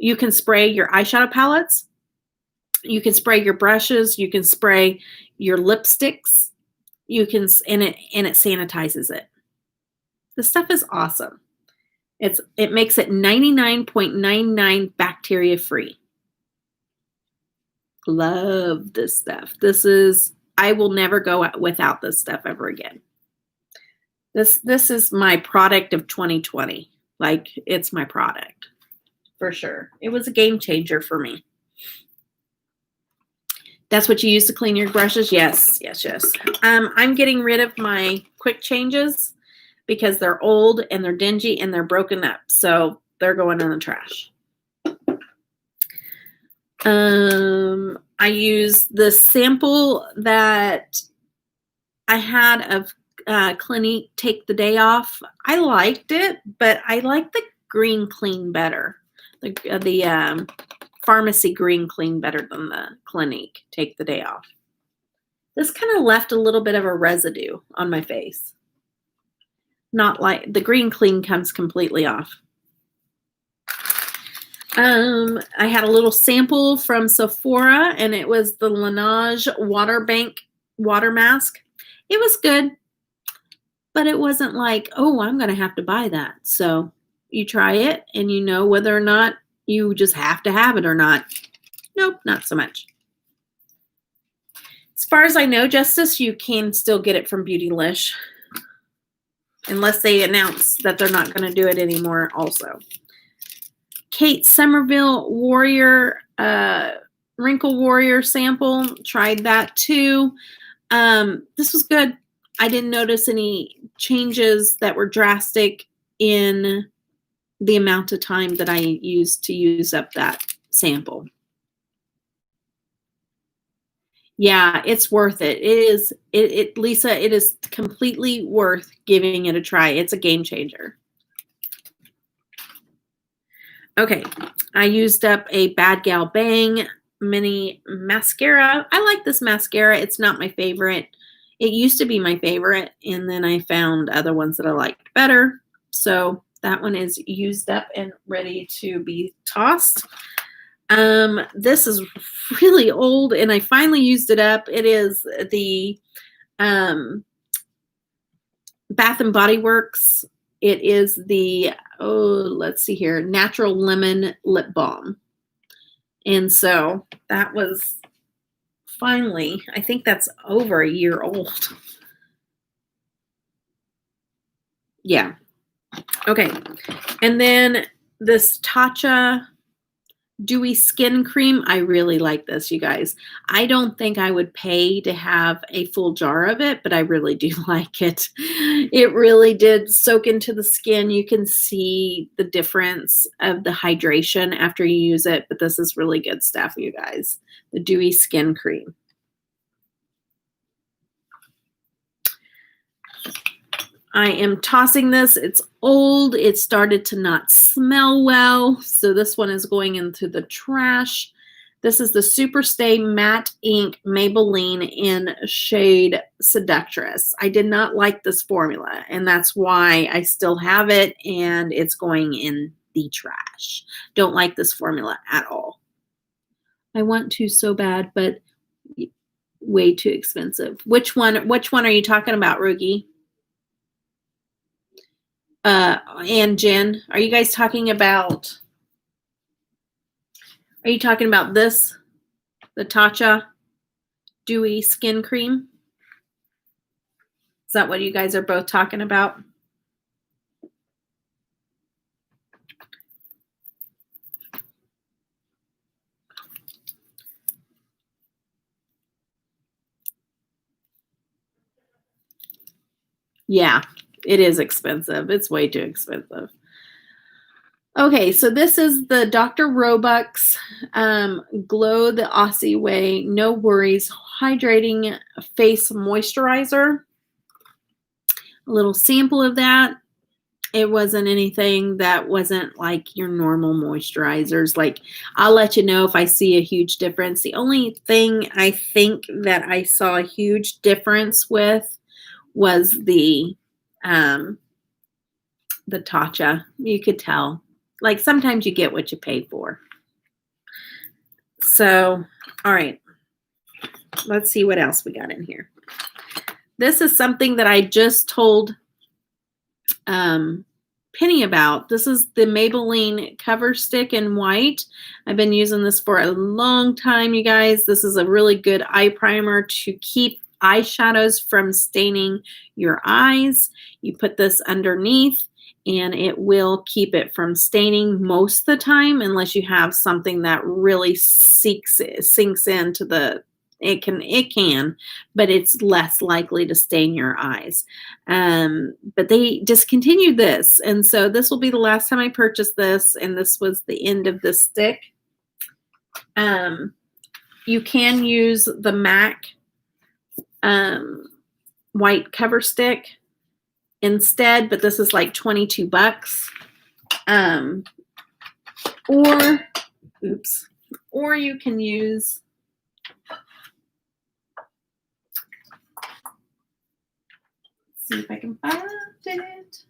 you can spray your eyeshadow palettes. You can spray your brushes. You can spray your lipsticks. You can, and it sanitizes it. The stuff is awesome. It makes it 99.99 bacteria free. Love this stuff. I will never go without this stuff ever again. This is my product of 2020. Like it's my product for sure. It was a game changer for me. That's what you use to clean your brushes? Yes. I'm getting rid of my quick changes because they're old and they're dingy and they're broken up. So they're going in the trash. I use the sample that I had of Clinique Take the Day Off. I liked it, but I like the Green Clean better. The Pharmacy Green Clean better than the Clinique Take the Day Off. This kind of left a little bit of a residue on my face. Not like the Green Clean comes completely off. I had a little sample from Sephora and it was the Laneige Water Bank water mask. It was good, but it wasn't like, oh, I'm going to have to buy that. So you try it and you know whether or not you just have to have it or not. Nope, not so much. As far as I know, Justice, you can still get it from Beautylish unless they announce that they're not going to do it anymore also. Kate Somerville Warrior, Wrinkle Warrior sample. Tried that too. This was good. I didn't notice any changes that were drastic in the amount of time that I used to use up that sample. Yeah, it's worth it. Lisa, it is completely worth giving it a try. It's a game changer. Okay, I used up a Bad Gal Bang mini mascara. I like this mascara. It's not my favorite. It used to be my favorite, and then I found other ones that I liked better. So that one is used up and ready to be tossed. This is really old, and I finally used it up. It is the Bath and Body Works. It is the, let's see here, Natural Lemon Lip Balm. And so that was finally, I think that's over a year old. Yeah. Okay. And then this Tatcha Dewy Skin Cream. I really like this, you guys. I don't think I would pay to have a full jar of it, but I really do like it. It really did soak into the skin. You can see the difference of the hydration after you use it, but this is really good stuff, you guys. The Dewy Skin Cream. I am tossing this. It's old. It started to not smell well, so this one is going into the trash. This is the Super Stay Matte Ink Maybelline in shade Seductress. I did not like this formula, and that's why I still have it, and it's going in the trash. Don't like this formula at all. I want to so bad, but way too expensive. Which one are you talking about, Rugi? And Jen, are you guys talking about... Are you talking about this? The Tatcha Dewy Skin Cream? Is that what you guys are both talking about? Yeah, it is expensive. It's way too expensive. Okay, so this is the Dr. Roebuck's Glow the Aussie Way, No Worries Hydrating Face Moisturizer. A little sample of that. It wasn't anything that wasn't like your normal moisturizers. Like, I'll let you know if I see a huge difference. The only thing I think that I saw a huge difference with was the Tatcha. You could tell. Like, sometimes you get what you pay for. So, all right. Let's see what else we got in here. This is something that I just told Penny about. This is the Maybelline Cover Stick in white. I've been using this for a long time, you guys. This is a really good eye primer to keep eyeshadows from staining your eyes. You put this underneath, and it will keep it from staining most of the time, unless you have something that really sinks into the, it can, but it's less likely to stain your eyes. But they discontinued this, and so this will be the last time I purchased this, and this was the end of this stick. You can use the MAC white cover stick instead, but this is like $22. Or you can use see if I can find it.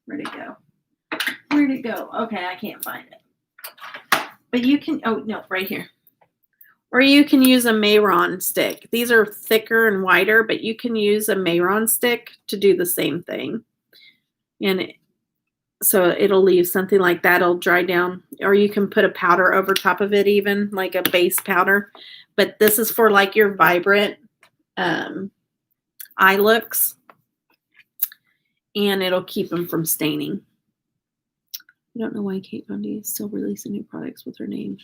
Where'd it go? Where'd it go? Okay, I can't find it. But you can, oh no, right here. Or you can use a Mayron stick. These are thicker and wider, but you can use a Mayron stick to do the same thing. And so it'll leave something like that. It'll dry down. Or you can put a powder over top of it, even like a base powder. But this is for like your vibrant eye looks. And it'll keep them from staining. I don't know why Kate Von D is still releasing new products with her name.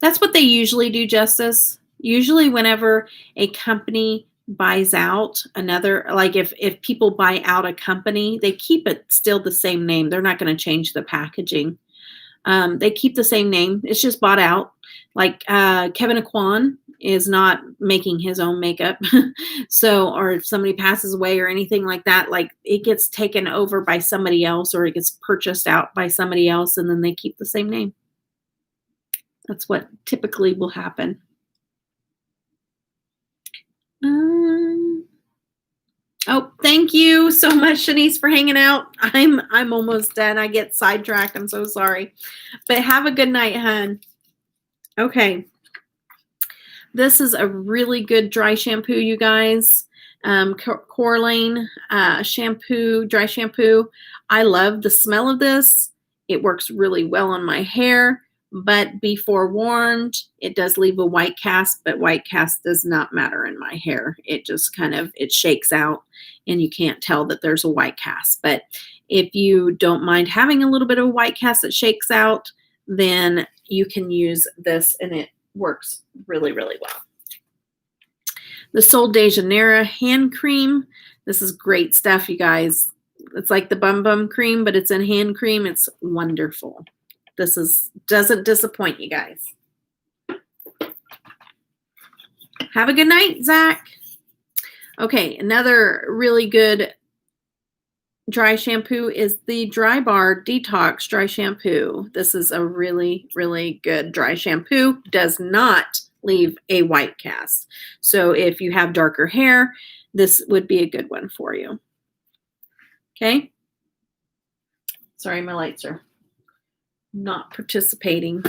That's what they usually do, Justice. Usually whenever a company buys out another, like if people buy out a company, they keep it still the same name. They're not going to change the packaging. They keep the same name. It's just bought out. Like Kevin Aquan is not making his own makeup. So, or if somebody passes away or anything like that, like it gets taken over by somebody else, or it gets purchased out by somebody else, and then they keep the same name. That's what typically will happen. Oh, thank you so much, Shanice, for hanging out. I'm almost done. I get sidetracked. I'm so sorry. But have a good night, hon. Okay. This is a really good dry shampoo, you guys. Corlane shampoo, dry shampoo. I love the smell of this. It works really well on my hair. But be forewarned, it does leave a white cast, but white cast does not matter in my hair. It just kind of, it shakes out and you can't tell that there's a white cast. But if you don't mind having a little bit of a white cast that shakes out, then you can use this and it works really, really well. The Sol de Janeiro hand cream. This is great stuff, you guys. It's like the Bum Bum cream, but it's in hand cream. It's wonderful. This doesn't disappoint, you guys. Have a good night, Zach. Okay, another really good dry shampoo is the Dry Bar Detox Dry Shampoo. This is a really, really good dry shampoo. Does not leave a white cast. So if you have darker hair, this would be a good one for you. Okay? Sorry, my lights are not participating.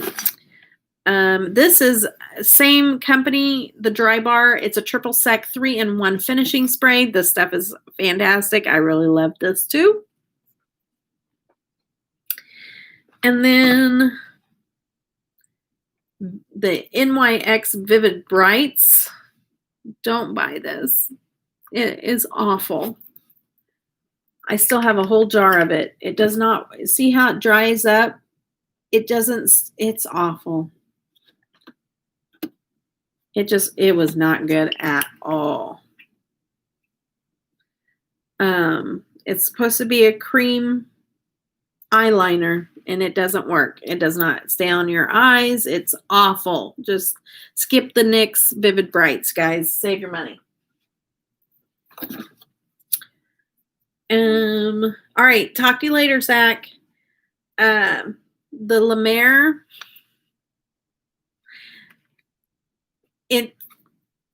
This is same company, the Dry Bar. It's a triple sec 3-in-1 finishing spray. This stuff is fantastic. I really love this too. And then the NYX Vivid Brights. Don't buy this. It is awful. I still have a whole jar of it. It does not, see how it dries up? It doesn't, it's awful. It was not good at all. It's supposed to be a cream eyeliner, and it doesn't work. It does not stay on your eyes. It's awful. Just skip the NYX Vivid Brights, guys. Save your money. All right. Talk to you later, Zach. The La Mer.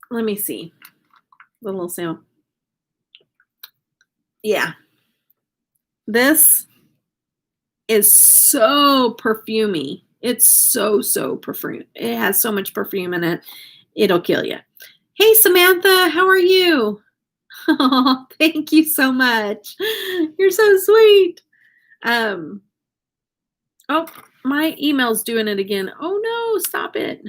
Let me see. The little sample. Yeah. This is so perfumey. It's so perfume. It has so much perfume in it. It'll kill you. Hey, Samantha, how are you? Oh, thank you so much. You're so sweet. Oh, my email's doing it again. Oh no, stop it.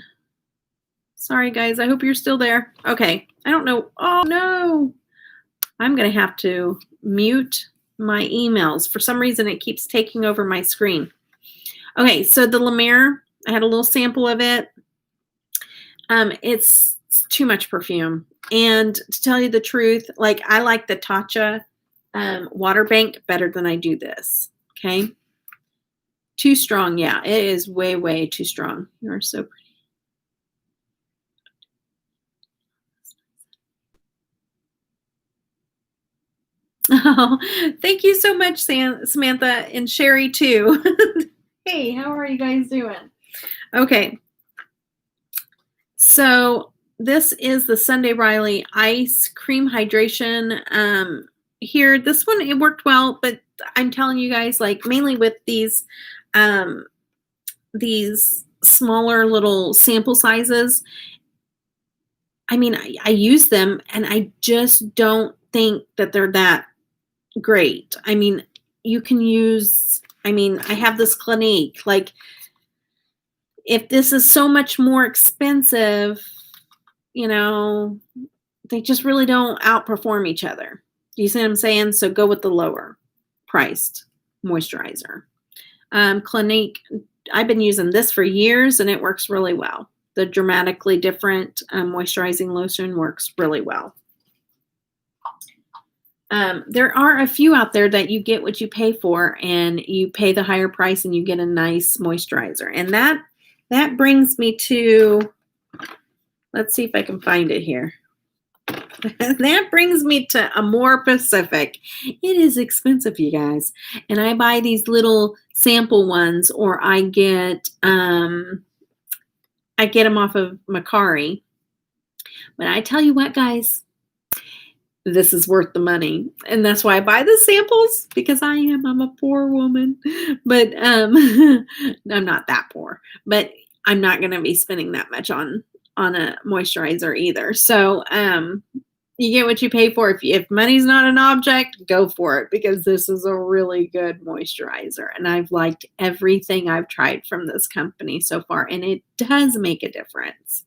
Sorry, guys. I hope you're still there. Okay. I don't know. Oh no. I'm going to have to mute my emails. For some reason, it keeps taking over my screen. Okay, so the La Mer, I had a little sample of it. It's too much perfume. And to tell you the truth, like I like the Tatcha water bank better than I do this. Okay. Too strong. Yeah, it is way too strong. You are so pretty. Oh, thank you so much, Samantha, and Sherry too. Hey, how are you guys doing? Okay. So this is the Sunday Riley Ice Cream Hydration. Here, this one, it worked well, but I'm telling you guys, like mainly with these smaller little sample sizes, I mean, I use them and I just don't think that they're that great. I mean, you can use, I have this Clinique. Like, if this is so much more expensive, they just really don't outperform each other. Do you see what I'm saying? So go with the lower priced moisturizer. Clinique, I've been using this for years and it works really well. The Dramatically Different moisturizing lotion works really well. There are a few out there that you get what you pay for, and you pay the higher price and you get a nice moisturizer. And that brings me to, let's see if I can find it here. That brings me to Amore Pacific. It is expensive, you guys. And I buy these little sample ones, or I get them off of Macari. But I tell you what, guys, this is worth the money. And that's why I buy the samples, because I'm a poor woman. But I'm not that poor. But I'm not going to be spending that much on a moisturizer either. So you get what you pay for. If money's not an object, go for it, because this is a really good moisturizer. And I've liked everything I've tried from this company so far, and it does make a difference.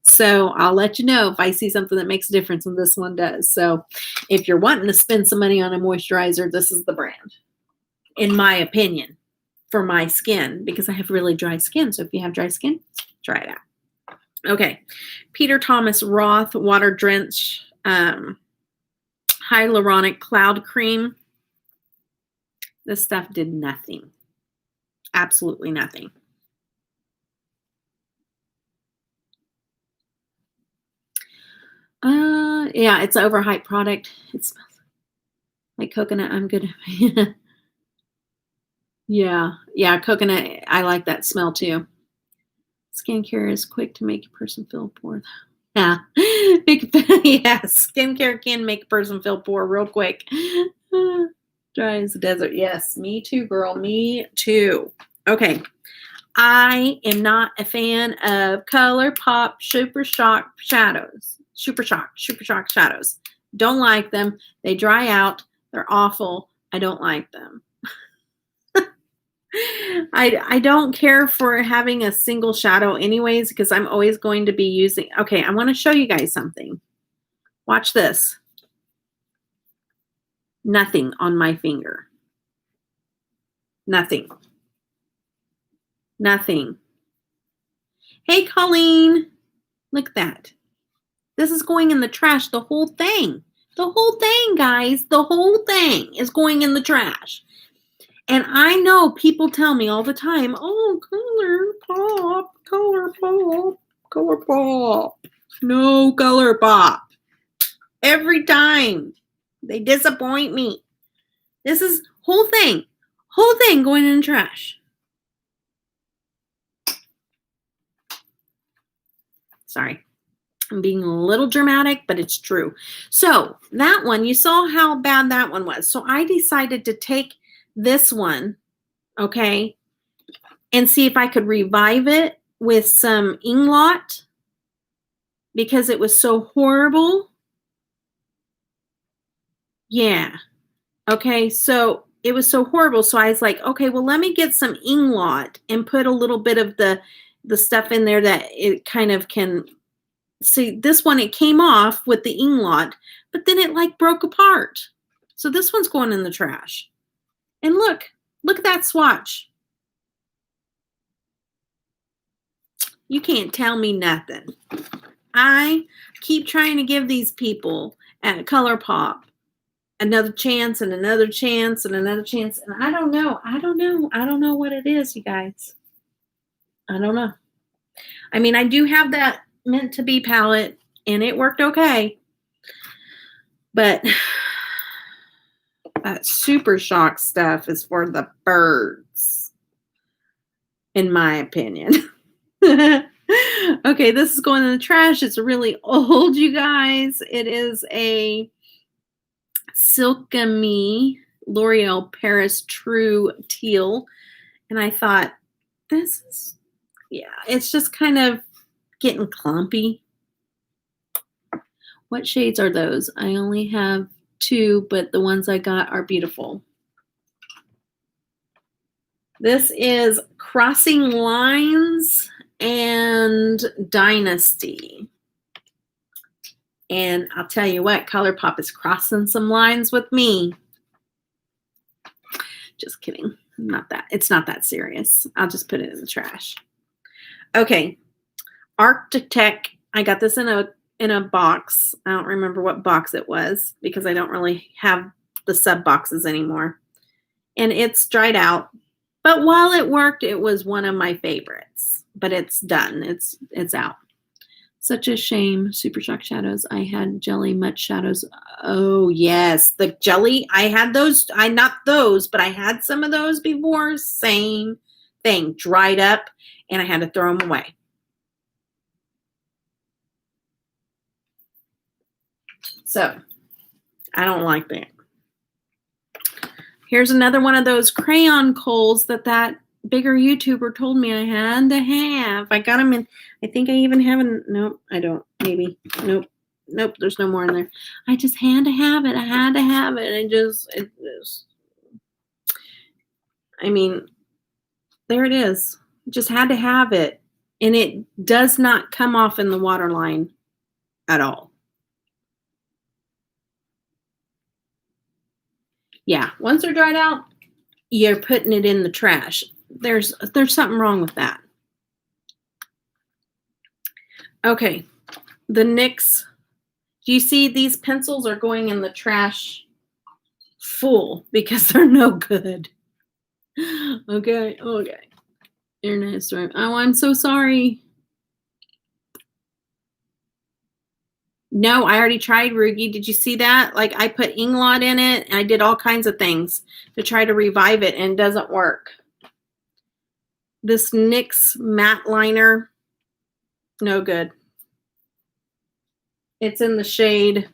So I'll let you know if I see something that makes a difference, and this one does. So if you're wanting to spend some money on a moisturizer, this is the brand, in my opinion, for my skin, because I have really dry skin. So if you have dry skin, try it out. Okay. Peter Thomas Roth Water Drench Hyaluronic Cloud Cream. This stuff did nothing. Absolutely nothing. Yeah, it's an overhyped product. It smells like coconut. I'm good. Yeah, coconut. I like that smell too. Skincare is quick to make a person feel poor. Yeah, yeah. Skincare can make a person feel poor real quick. Dry as a desert. Yes, me too, girl. Me too. Okay. I am not a fan of ColourPop Super Shock shadows. Super Shock shadows. Don't like them. They dry out. They're awful. I don't like them. I don't care for having a single shadow anyways, because I'm always going to be using. Okay, I want to show you guys something. Watch this. Nothing on my finger. Nothing. Nothing. Hey, Colleen. Look at that. This is going in the trash, the whole thing. The whole thing, guys. The whole thing is going in the trash. And I know people tell me all the time, oh, ColourPop. No ColourPop. Every time. They disappoint me. This is whole thing going in the trash. Sorry. I'm being a little dramatic, but it's true. So that one, you saw how bad that one was. So I decided to take this one, okay, and see if I could revive it with some Inglot because it was so horrible. Yeah. Okay, so it was so horrible. So I was like, okay, well, let me get some Inglot and put a little bit of the stuff in there that it kind of can. See, this one, it came off with the Inglot, but then it like broke apart. So this one's going in the trash. And look at that swatch. You can't tell me nothing. I keep trying to give these people at ColourPop another chance and another chance and another chance. And I don't know. I don't know what it is, you guys. I don't know. I mean, I do have that meant to be palette and it worked okay. But that Super Shock stuff is for the birds, in my opinion. Okay, this is going in the trash. It's really old, you guys. It is a Silkamy L'Oreal Paris True Teal. And I thought, this is, yeah, it's just kind of getting clumpy. What shades are those? I only have 2, but the ones I got are beautiful. This is Crossing Lines and Dynasty. And I'll tell you what, ColourPop is crossing some lines with me. Just kidding. It's not that serious. I'll just put it in the trash. Okay. Architect. I got this in a box. I don't remember what box it was because I don't really have the sub boxes anymore. And it's dried out. But while it worked, it was one of my favorites. But it's done. It's out. Such a shame. Super Shock shadows. I had jelly much shadows. Oh, yes. The jelly. I had those. Not those, but I had some of those before. Same thing. Dried up, and I had to throw them away. So, I don't like that. Here's another one of those crayon kohl's that bigger YouTuber told me I had to have. I got them in, I think I even have them. Nope, I don't. Maybe. Nope, there's no more in there. I just had to have it. I had to have it. It just, I mean, there it is. Just had to have it. And it does not come off in the waterline at all. Yeah, once they're dried out, you're putting it in the trash. There's something wrong with that. Okay, the NYX. Do you see these pencils are going in the trash full because they're no good? Okay. You're nice, right? Oh, I'm so sorry. No, I already tried, Rugi. Did you see that? Like, I put Inglot in it, and I did all kinds of things to try to revive it, and it doesn't work. This NYX matte liner, no good. It's in the shade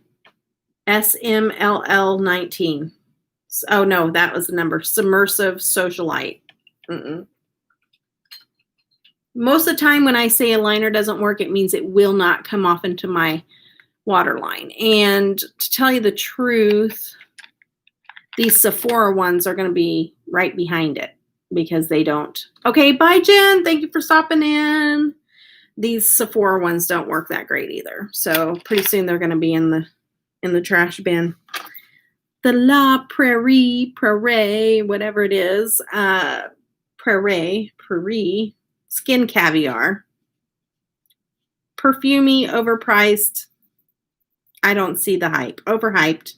SMLL19. Oh, no, that was the number. Submersive Socialite. Most of the time when I say a liner doesn't work, it means it will not come off into my waterline. And to tell you the truth, these Sephora ones are going to be right behind it because they don't. Okay, bye, Jen. Thank you for stopping in. These Sephora ones don't work that great either. So pretty soon they're going to be in the trash bin. The La Prairie, whatever it is, Prairie, Skin Caviar. Perfumey, overpriced. I don't see the hype. Overhyped.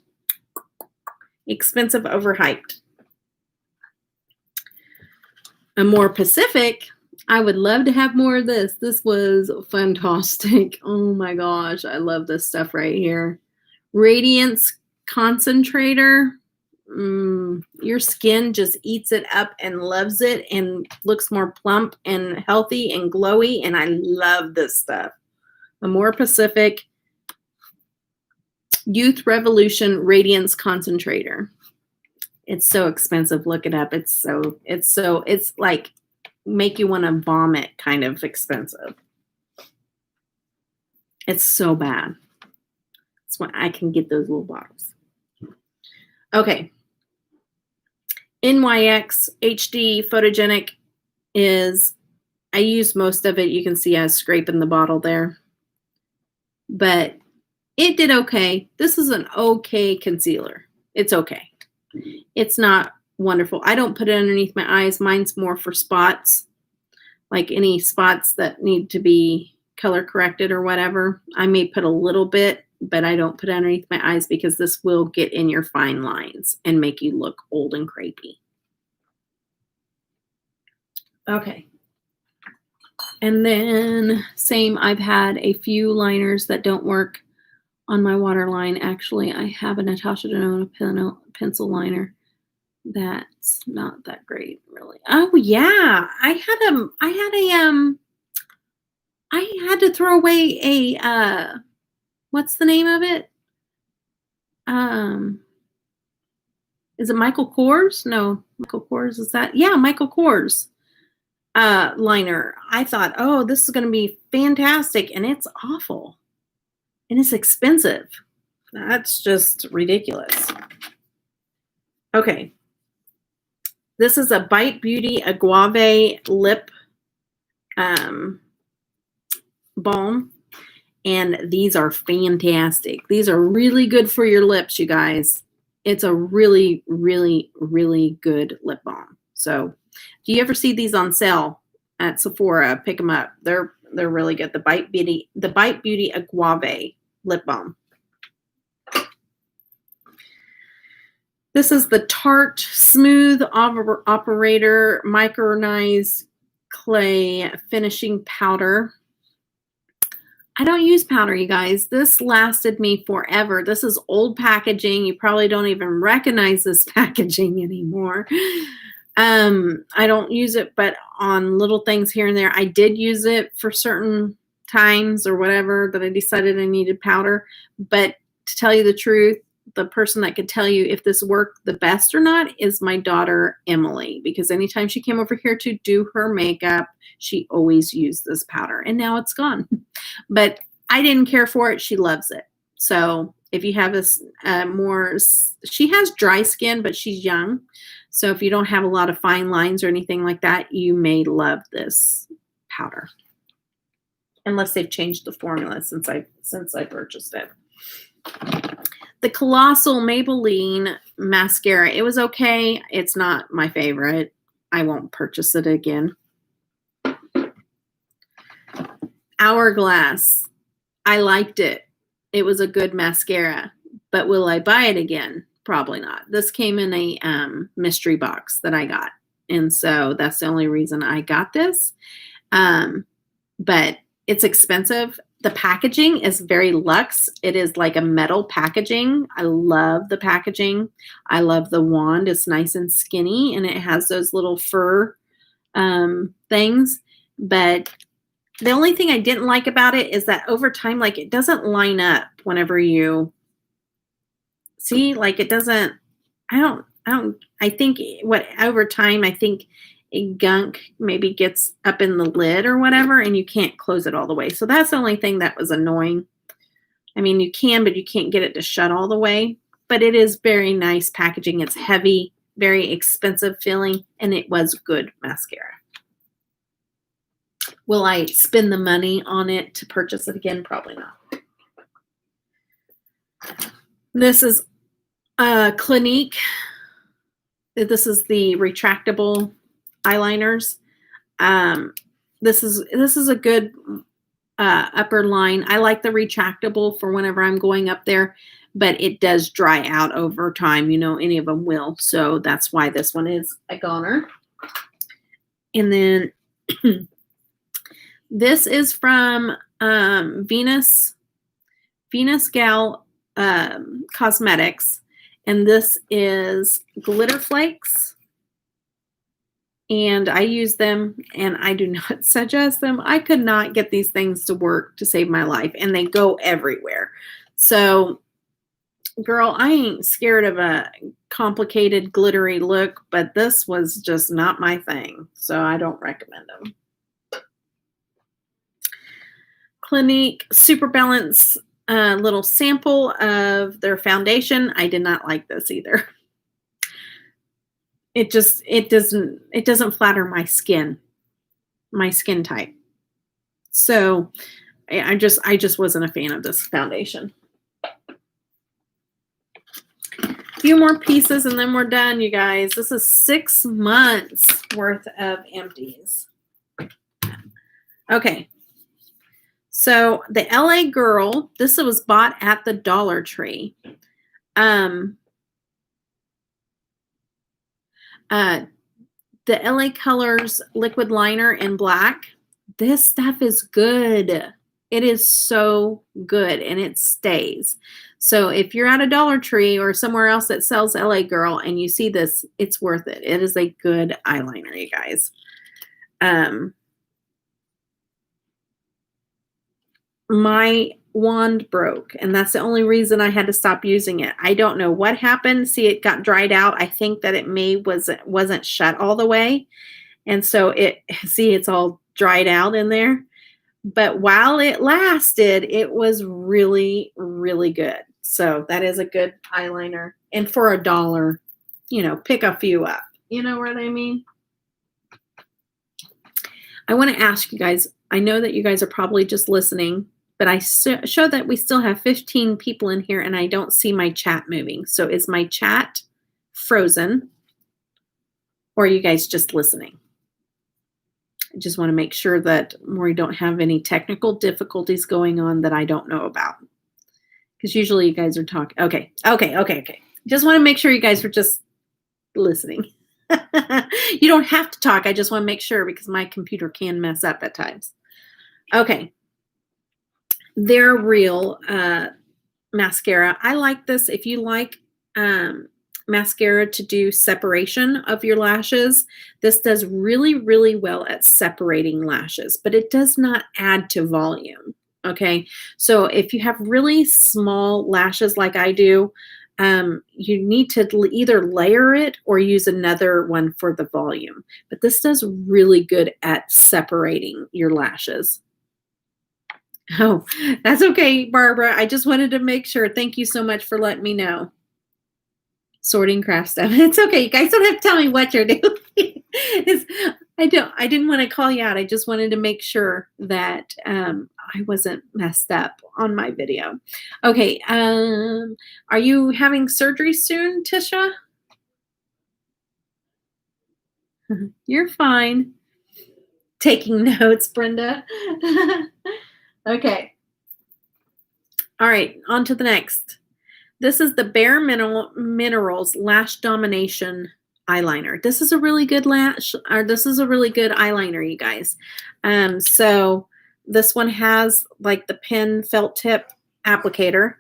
Expensive, overhyped. A more Pacific. I would love to have more of this. This was fantastic. Oh my gosh. I love this stuff right here. Radiance Concentrator. Your skin just eats it up and loves it and looks more plump and healthy and glowy. And I love this stuff. A more Pacific Youth Revolution Radiance Concentrator. It's so expensive. Look it up. It's like make you want to vomit kind of expensive. It's so bad. That's why I can get those little bottles. Okay. NYX HD Photogenic is, I use most of it. You can see I was scraping the bottle there. But it did okay. This is an okay concealer. It's okay. It's not wonderful. I don't put it underneath my eyes. Mine's more for spots, like any spots that need to be color corrected or whatever. I may put a little bit, but I don't put it underneath my eyes because this will get in your fine lines and make you look old and crepey. Okay. And then same, I've had a few liners that don't work on my waterline. Actually, I have a Natasha Denona pencil liner that's not that great, really. Oh yeah, I had to throw away a what's the name of it? Is it Michael Kors? No, Michael Kors, is that? Yeah, Michael Kors liner. I thought, oh, this is going to be fantastic, and it's awful. And it's expensive. That's just ridiculous. Okay. This is a Bite Beauty Agave lip balm. And these are fantastic. These are really good for your lips, you guys. It's a really, really, really good lip balm. So do you ever see these on sale at Sephora? Pick them up. They're really good. The Bite Beauty Agave lip balm. This is the Tarte Smooth Operator Micronized Clay Finishing Powder. I don't use powder, you guys. This lasted me forever. This is old packaging. You probably don't even recognize this packaging anymore. I don't use it, but on little things here and there. I did use it for certain times or whatever that I decided I needed powder. But to tell you the truth, the person that could tell you if this worked the best or not is my daughter, Emily, because anytime she came over here to do her makeup, she always used this powder, and now it's gone. But I didn't care for it. She loves it. So if you have this she has dry skin, but she's young. So if you don't have a lot of fine lines or anything like that, you may love this powder. Unless they've changed the formula since I purchased it. The Colossal Maybelline mascara. It was okay. It's not my favorite. I won't purchase it again. Hourglass. I liked it. It was a good mascara. But will I buy it again? Probably not. This came in a mystery box that I got. And so that's the only reason I got this. But it's expensive. The packaging is very luxe. It is like a metal packaging. I love the packaging. I love the wand. It's nice and skinny, and it has those little fur things. But the only thing I didn't like about it is that over time, like it doesn't line up whenever you see, like it doesn't, I think what over time, I think a gunk maybe gets up in the lid or whatever, and you can't close it all the way. So that's the only thing that was annoying. I mean, you can, but you can't get it to shut all the way. But it is very nice packaging. It's heavy, very expensive feeling, and it was good mascara. Will I spend the money on it to purchase it again? Probably not. This is Clinique. This is the retractable eyeliners. This is a good upper line. I like the retractable for whenever I'm going up there, but it does dry out over time. You know, any of them will. So that's why this one is a goner. And then this is from Venus Gal Cosmetics. And this is Glitter Flakes. And I use them, and I do not suggest them. I could not get these things to work to save my life, and they go everywhere. So, girl, I ain't scared of a complicated, glittery look, but this was just not my thing. So I don't recommend them. Clinique Super Balance little sample of their foundation. I did not like this either. It doesn't flatter my skin type. So I just wasn't a fan of this foundation. A few more pieces and then we're done, you guys. This is 6 months worth of Empties. Okay. So the LA Girl, this was bought at the Dollar Tree. The LA Colors liquid liner in black. This stuff is good. It is so good, and it stays. So if you're at a Dollar Tree or somewhere else that sells LA Girl and you see this, it's worth it. It is a good eyeliner, you guys. My wand broke, and that's the only reason I had to stop using it. I don't know what happened. See, it got dried out. I think that it wasn't shut all the way, and so it's all dried out in there. But while it lasted, it was really, really good. So that is a good eyeliner, and for $1, pick a few up. You know what I mean? I want to ask you guys. I know that you guys are probably just listening. But I show that we still have 15 people in here, and I don't see my chat moving. So is my chat frozen, or are you guys just listening? I just want to make sure that we don't have any technical difficulties going on that I don't know about. Because usually you guys are talking. Okay. Just want to make sure you guys are just listening. You don't have to talk. I just want to make sure because my computer can mess up at times. Okay. They're Real mascara. I like this. If you like mascara to do separation of your lashes, this does really, really well at separating lashes, but it does not add to volume. Okay. So if you have really small lashes like I do, you need to either layer it or use another one for the volume. But this does really good at separating your lashes. Oh, that's okay, Barbara. I just wanted to make sure. Thank you so much for letting me know. Sorting craft stuff. It's okay. You guys don't have to tell me what you're doing. I didn't want to call you out. I just wanted to make sure that I wasn't messed up on my video. Okay. Are you having surgery soon, Tisha? You're fine. Taking notes, Brenda. Okay. All right, on to the next. This is the Bare Minerals Lash Domination eyeliner. This is a really good this is a really good eyeliner, you guys. So this one has like the pen felt tip applicator,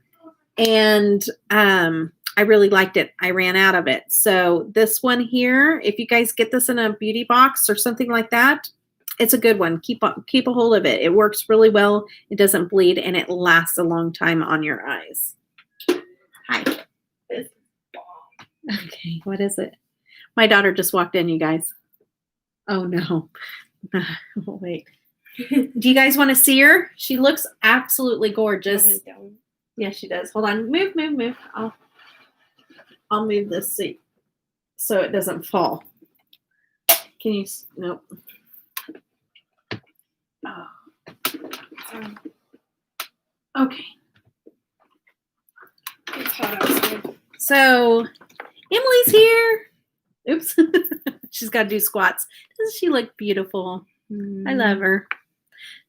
and I really liked it. I ran out of it. So this one here, if you guys get this in a beauty box or something like that, it's a good one. Keep a hold of it. It works really well. It doesn't bleed, and it lasts a long time on your eyes. Hi. Okay, what is it? My daughter just walked in, you guys. Oh no. Wait. Do you guys want to see her? She looks absolutely gorgeous. Yeah, she does. Hold on. Move. I'll move this seat so it doesn't fall. Can you? Nope. Oh. Okay. It's hot outside. So Emily's here. Oops. She's got to do squats. Doesn't she look beautiful? I love her.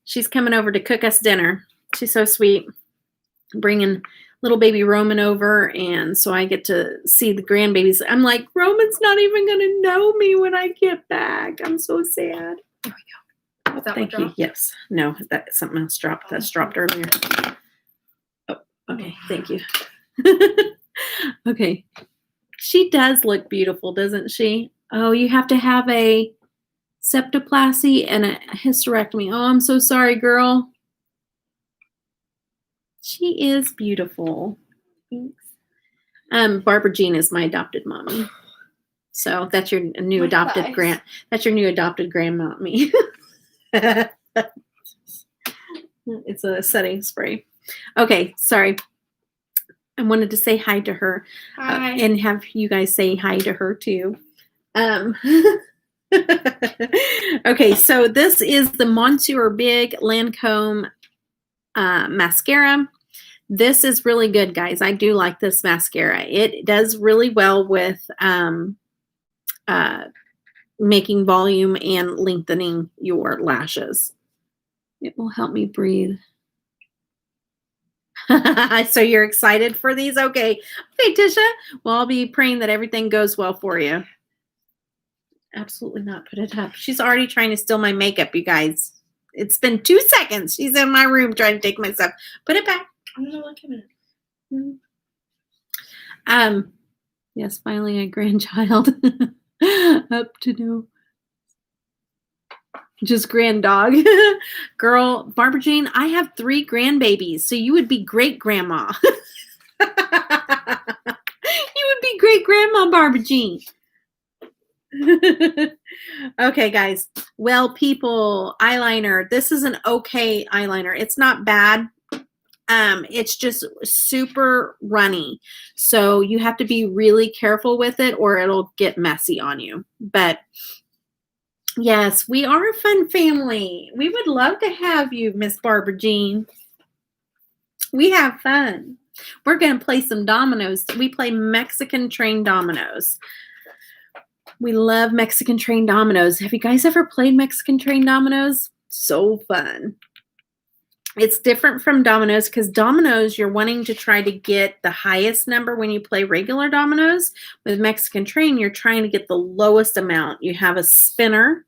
She's coming over to cook us dinner. She's so sweet. Bringing little baby Roman over, and so I get to see the grandbabies. I'm like, Roman's not even going to know me when I get back. I'm so sad. There we go. Was that Thank what you. dropped? Yes. No, that something else dropped. That's dropped earlier. Oh, okay. Thank you. Okay. She does look beautiful, doesn't she? Oh, you have to have a septoplasty and a hysterectomy. Oh, I'm so sorry, girl. She is beautiful. Thanks. Barbara Jean is my adopted mommy. So that's your new adopted that's your new adopted grandmommy. It's a setting spray. Okay, sorry. I wanted to say hi to her. Hi. And have you guys say hi to her too. Okay, so this is the Monsieur Big Lancome mascara. This is really good, guys. I do like this mascara. It does really well with making volume and lengthening your lashes. It will help me breathe. So you're excited for these? Okay. Okay, Tisha. Well, I'll be praying that everything goes well for you. Absolutely not. Put it up. She's already trying to steal my makeup, you guys. It's been 2 seconds. She's in my room trying to take my stuff. Put it back. I'm gonna look at it. Yes, finally a grandchild. Up to no. Just grand dog. Girl, Barbara Jean, I have 3 grandbabies, so you would be great grandma. You would be great grandma, Barbara Jean. Okay, guys. Well, people, eyeliner. This is an okay eyeliner. It's not bad. It's just super runny. So you have to be really careful with it or it'll get messy on you. But yes, we are a fun family. We would love to have you, Miss Barbara Jean. We have fun. We're going to play some dominoes. We play Mexican train dominoes. We love Mexican train dominoes. Have you guys ever played Mexican train dominoes? So fun. It's different from dominoes because dominoes, you're wanting to try to get the highest number when you play regular dominoes. With Mexican train, you're trying to get the lowest amount. You have a spinner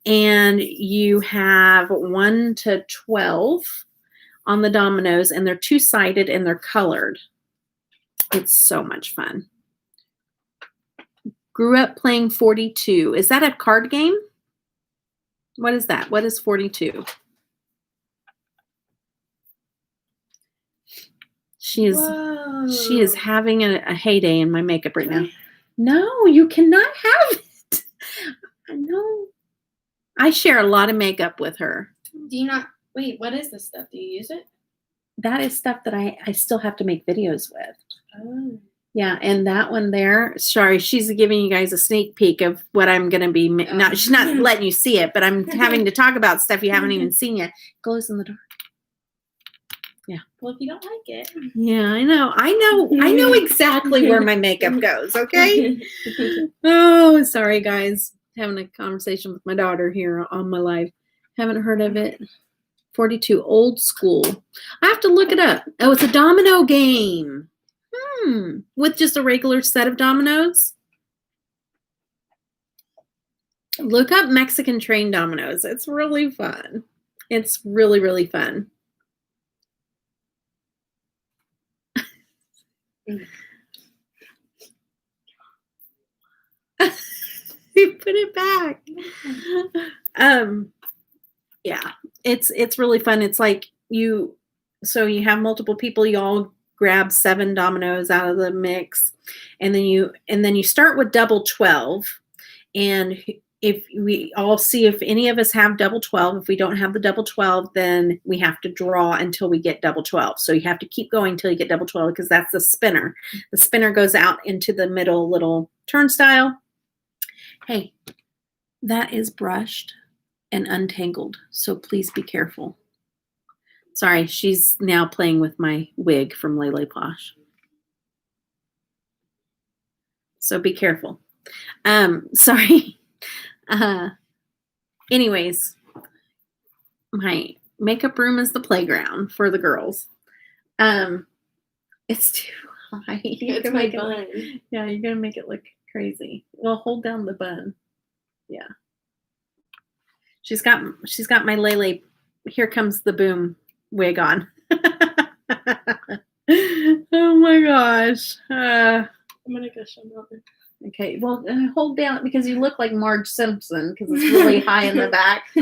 and you have 1 to 12 on the dominoes, and they're 2-sided and they're colored. It's so much fun. Grew up playing 42. Is that a card game? What is that? What is 42? She is having a heyday in my makeup right now. No, you cannot have it. I know. I share a lot of makeup with her. Do you not? Wait, what is this stuff? Do you use it? That is stuff that I still have to make videos with. Oh. Yeah, and that one there, sorry, she's giving you guys a sneak peek of what I'm going to be. She's not letting you see it, but I'm having to talk about stuff you haven't even seen yet. Glows in the dark. Yeah. Well, if you don't like it. Yeah, I know exactly where my makeup goes, okay? Oh, sorry, guys. Having a conversation with my daughter here on my live. Haven't heard of it. 42 old school. I have to look it up. Oh, it's a domino game. With just a regular set of dominoes. Look up Mexican train dominoes. It's really fun. It's really, really fun. You put it back. Yeah, it's really fun. It's like you have multiple people, you all grab 7 dominoes out of the mix, and then you start with double 12, and if we all see if any of us have double 12, if we don't have the double 12, then we have to draw until we get double 12. So you have to keep going until you get double 12 because that's the spinner. The spinner goes out into the middle little turnstile. Hey, that is brushed and untangled, so please be careful. Sorry, she's now playing with my wig from Lele Posh. So be careful. Sorry. Anyways, my makeup room is the playground for the girls. It's too high. It's my bun. Yeah, you're gonna make it look crazy. Well, hold down the bun. Yeah. She's got my Lele Here Comes the Boom wig on. Oh my gosh. I'm gonna go show Mother. Okay, well, hold down because you look like Marge Simpson because it's really high in the back. I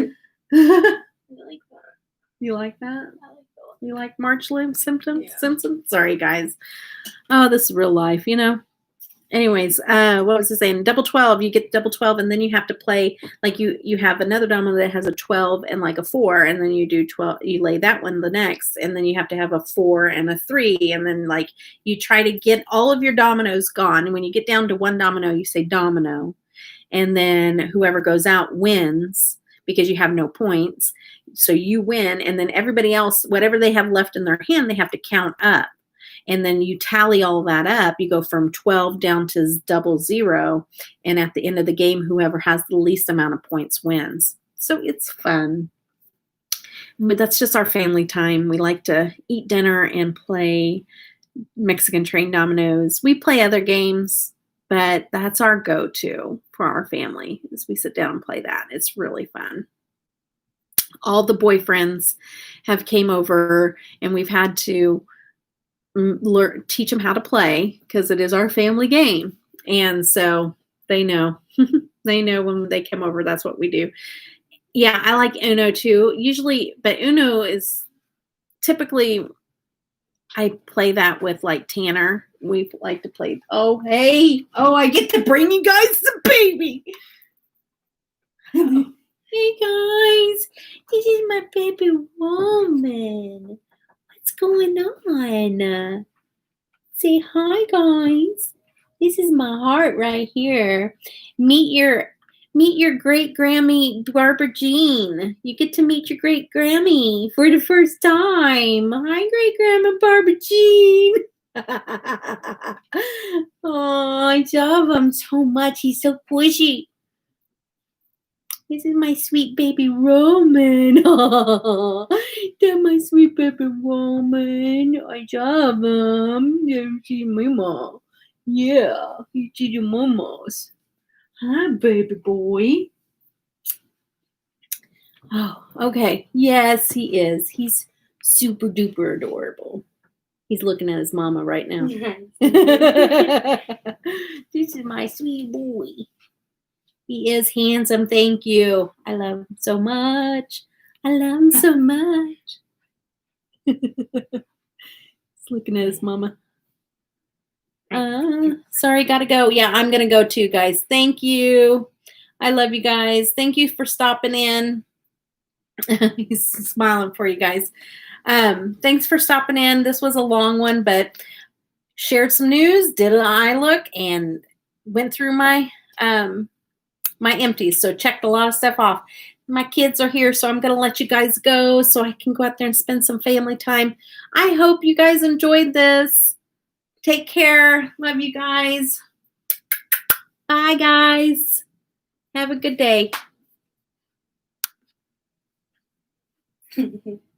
like that. You like that? I like that. You like Marge Simpson? Yeah. Simpson? Sorry, guys. Oh, this is real life, you know. Anyways, what was I saying? Double 12, you get double 12, and then you have to play, like you have another domino that has a 12 and like a 4, and then you do 12, you lay that one the next, and then you have to have a 4 and a 3, and then like you try to get all of your dominoes gone, and when you get down to one domino, you say domino, and then whoever goes out wins because you have no points, so you win, and then everybody else, whatever they have left in their hand, they have to count up. And then you tally all that up. You go from 12 down to double 0. And at the end of the game, whoever has the least amount of points wins. So it's fun. But that's just our family time. We like to eat dinner and play Mexican train dominoes. We play other games, but that's our go-to for our family is we sit down and play that. It's really fun. All the boyfriends have came over, and we've had to teach them how to play because it is our family game, and so they know. They know when they come over, that's what we do. Yeah, I like Uno too usually, but Uno is typically I play that with like Tanner. We like to play. Oh, hey, I get to bring you guys the baby. Hey guys, this is my baby woman. What's going on? Say hi, guys. This is my heart right here. Meet your great Grammy Barbara Jean. You get to meet your great Grammy for the first time. Hi, great Grandma Barbara Jean. Oh, I love him so much. He's so pushy. This is my sweet baby Roman. Oh, that's my sweet baby Roman. I love him. Yeah, she's mama. Yeah, he's your mama's. Hi, baby boy. Oh, okay. Yes, he is. He's super duper adorable. He's looking at his mama right now. This is my sweet boy. He is handsome. Thank you. I love him so much. I love him so much. He's looking at his mama. Sorry, gotta go. Yeah, I'm gonna go too, guys. Thank you. I love you guys. Thank you for stopping in. He's smiling for you guys. Thanks for stopping in. This was a long one, but shared some news, did an eye look, and went through my my empties. So checked a lot of stuff off. My kids are here, so I'm going to let you guys go so I can go out there and spend some family time. I hope you guys enjoyed this. Take care. Love you guys. Bye, guys. Have a good day. that.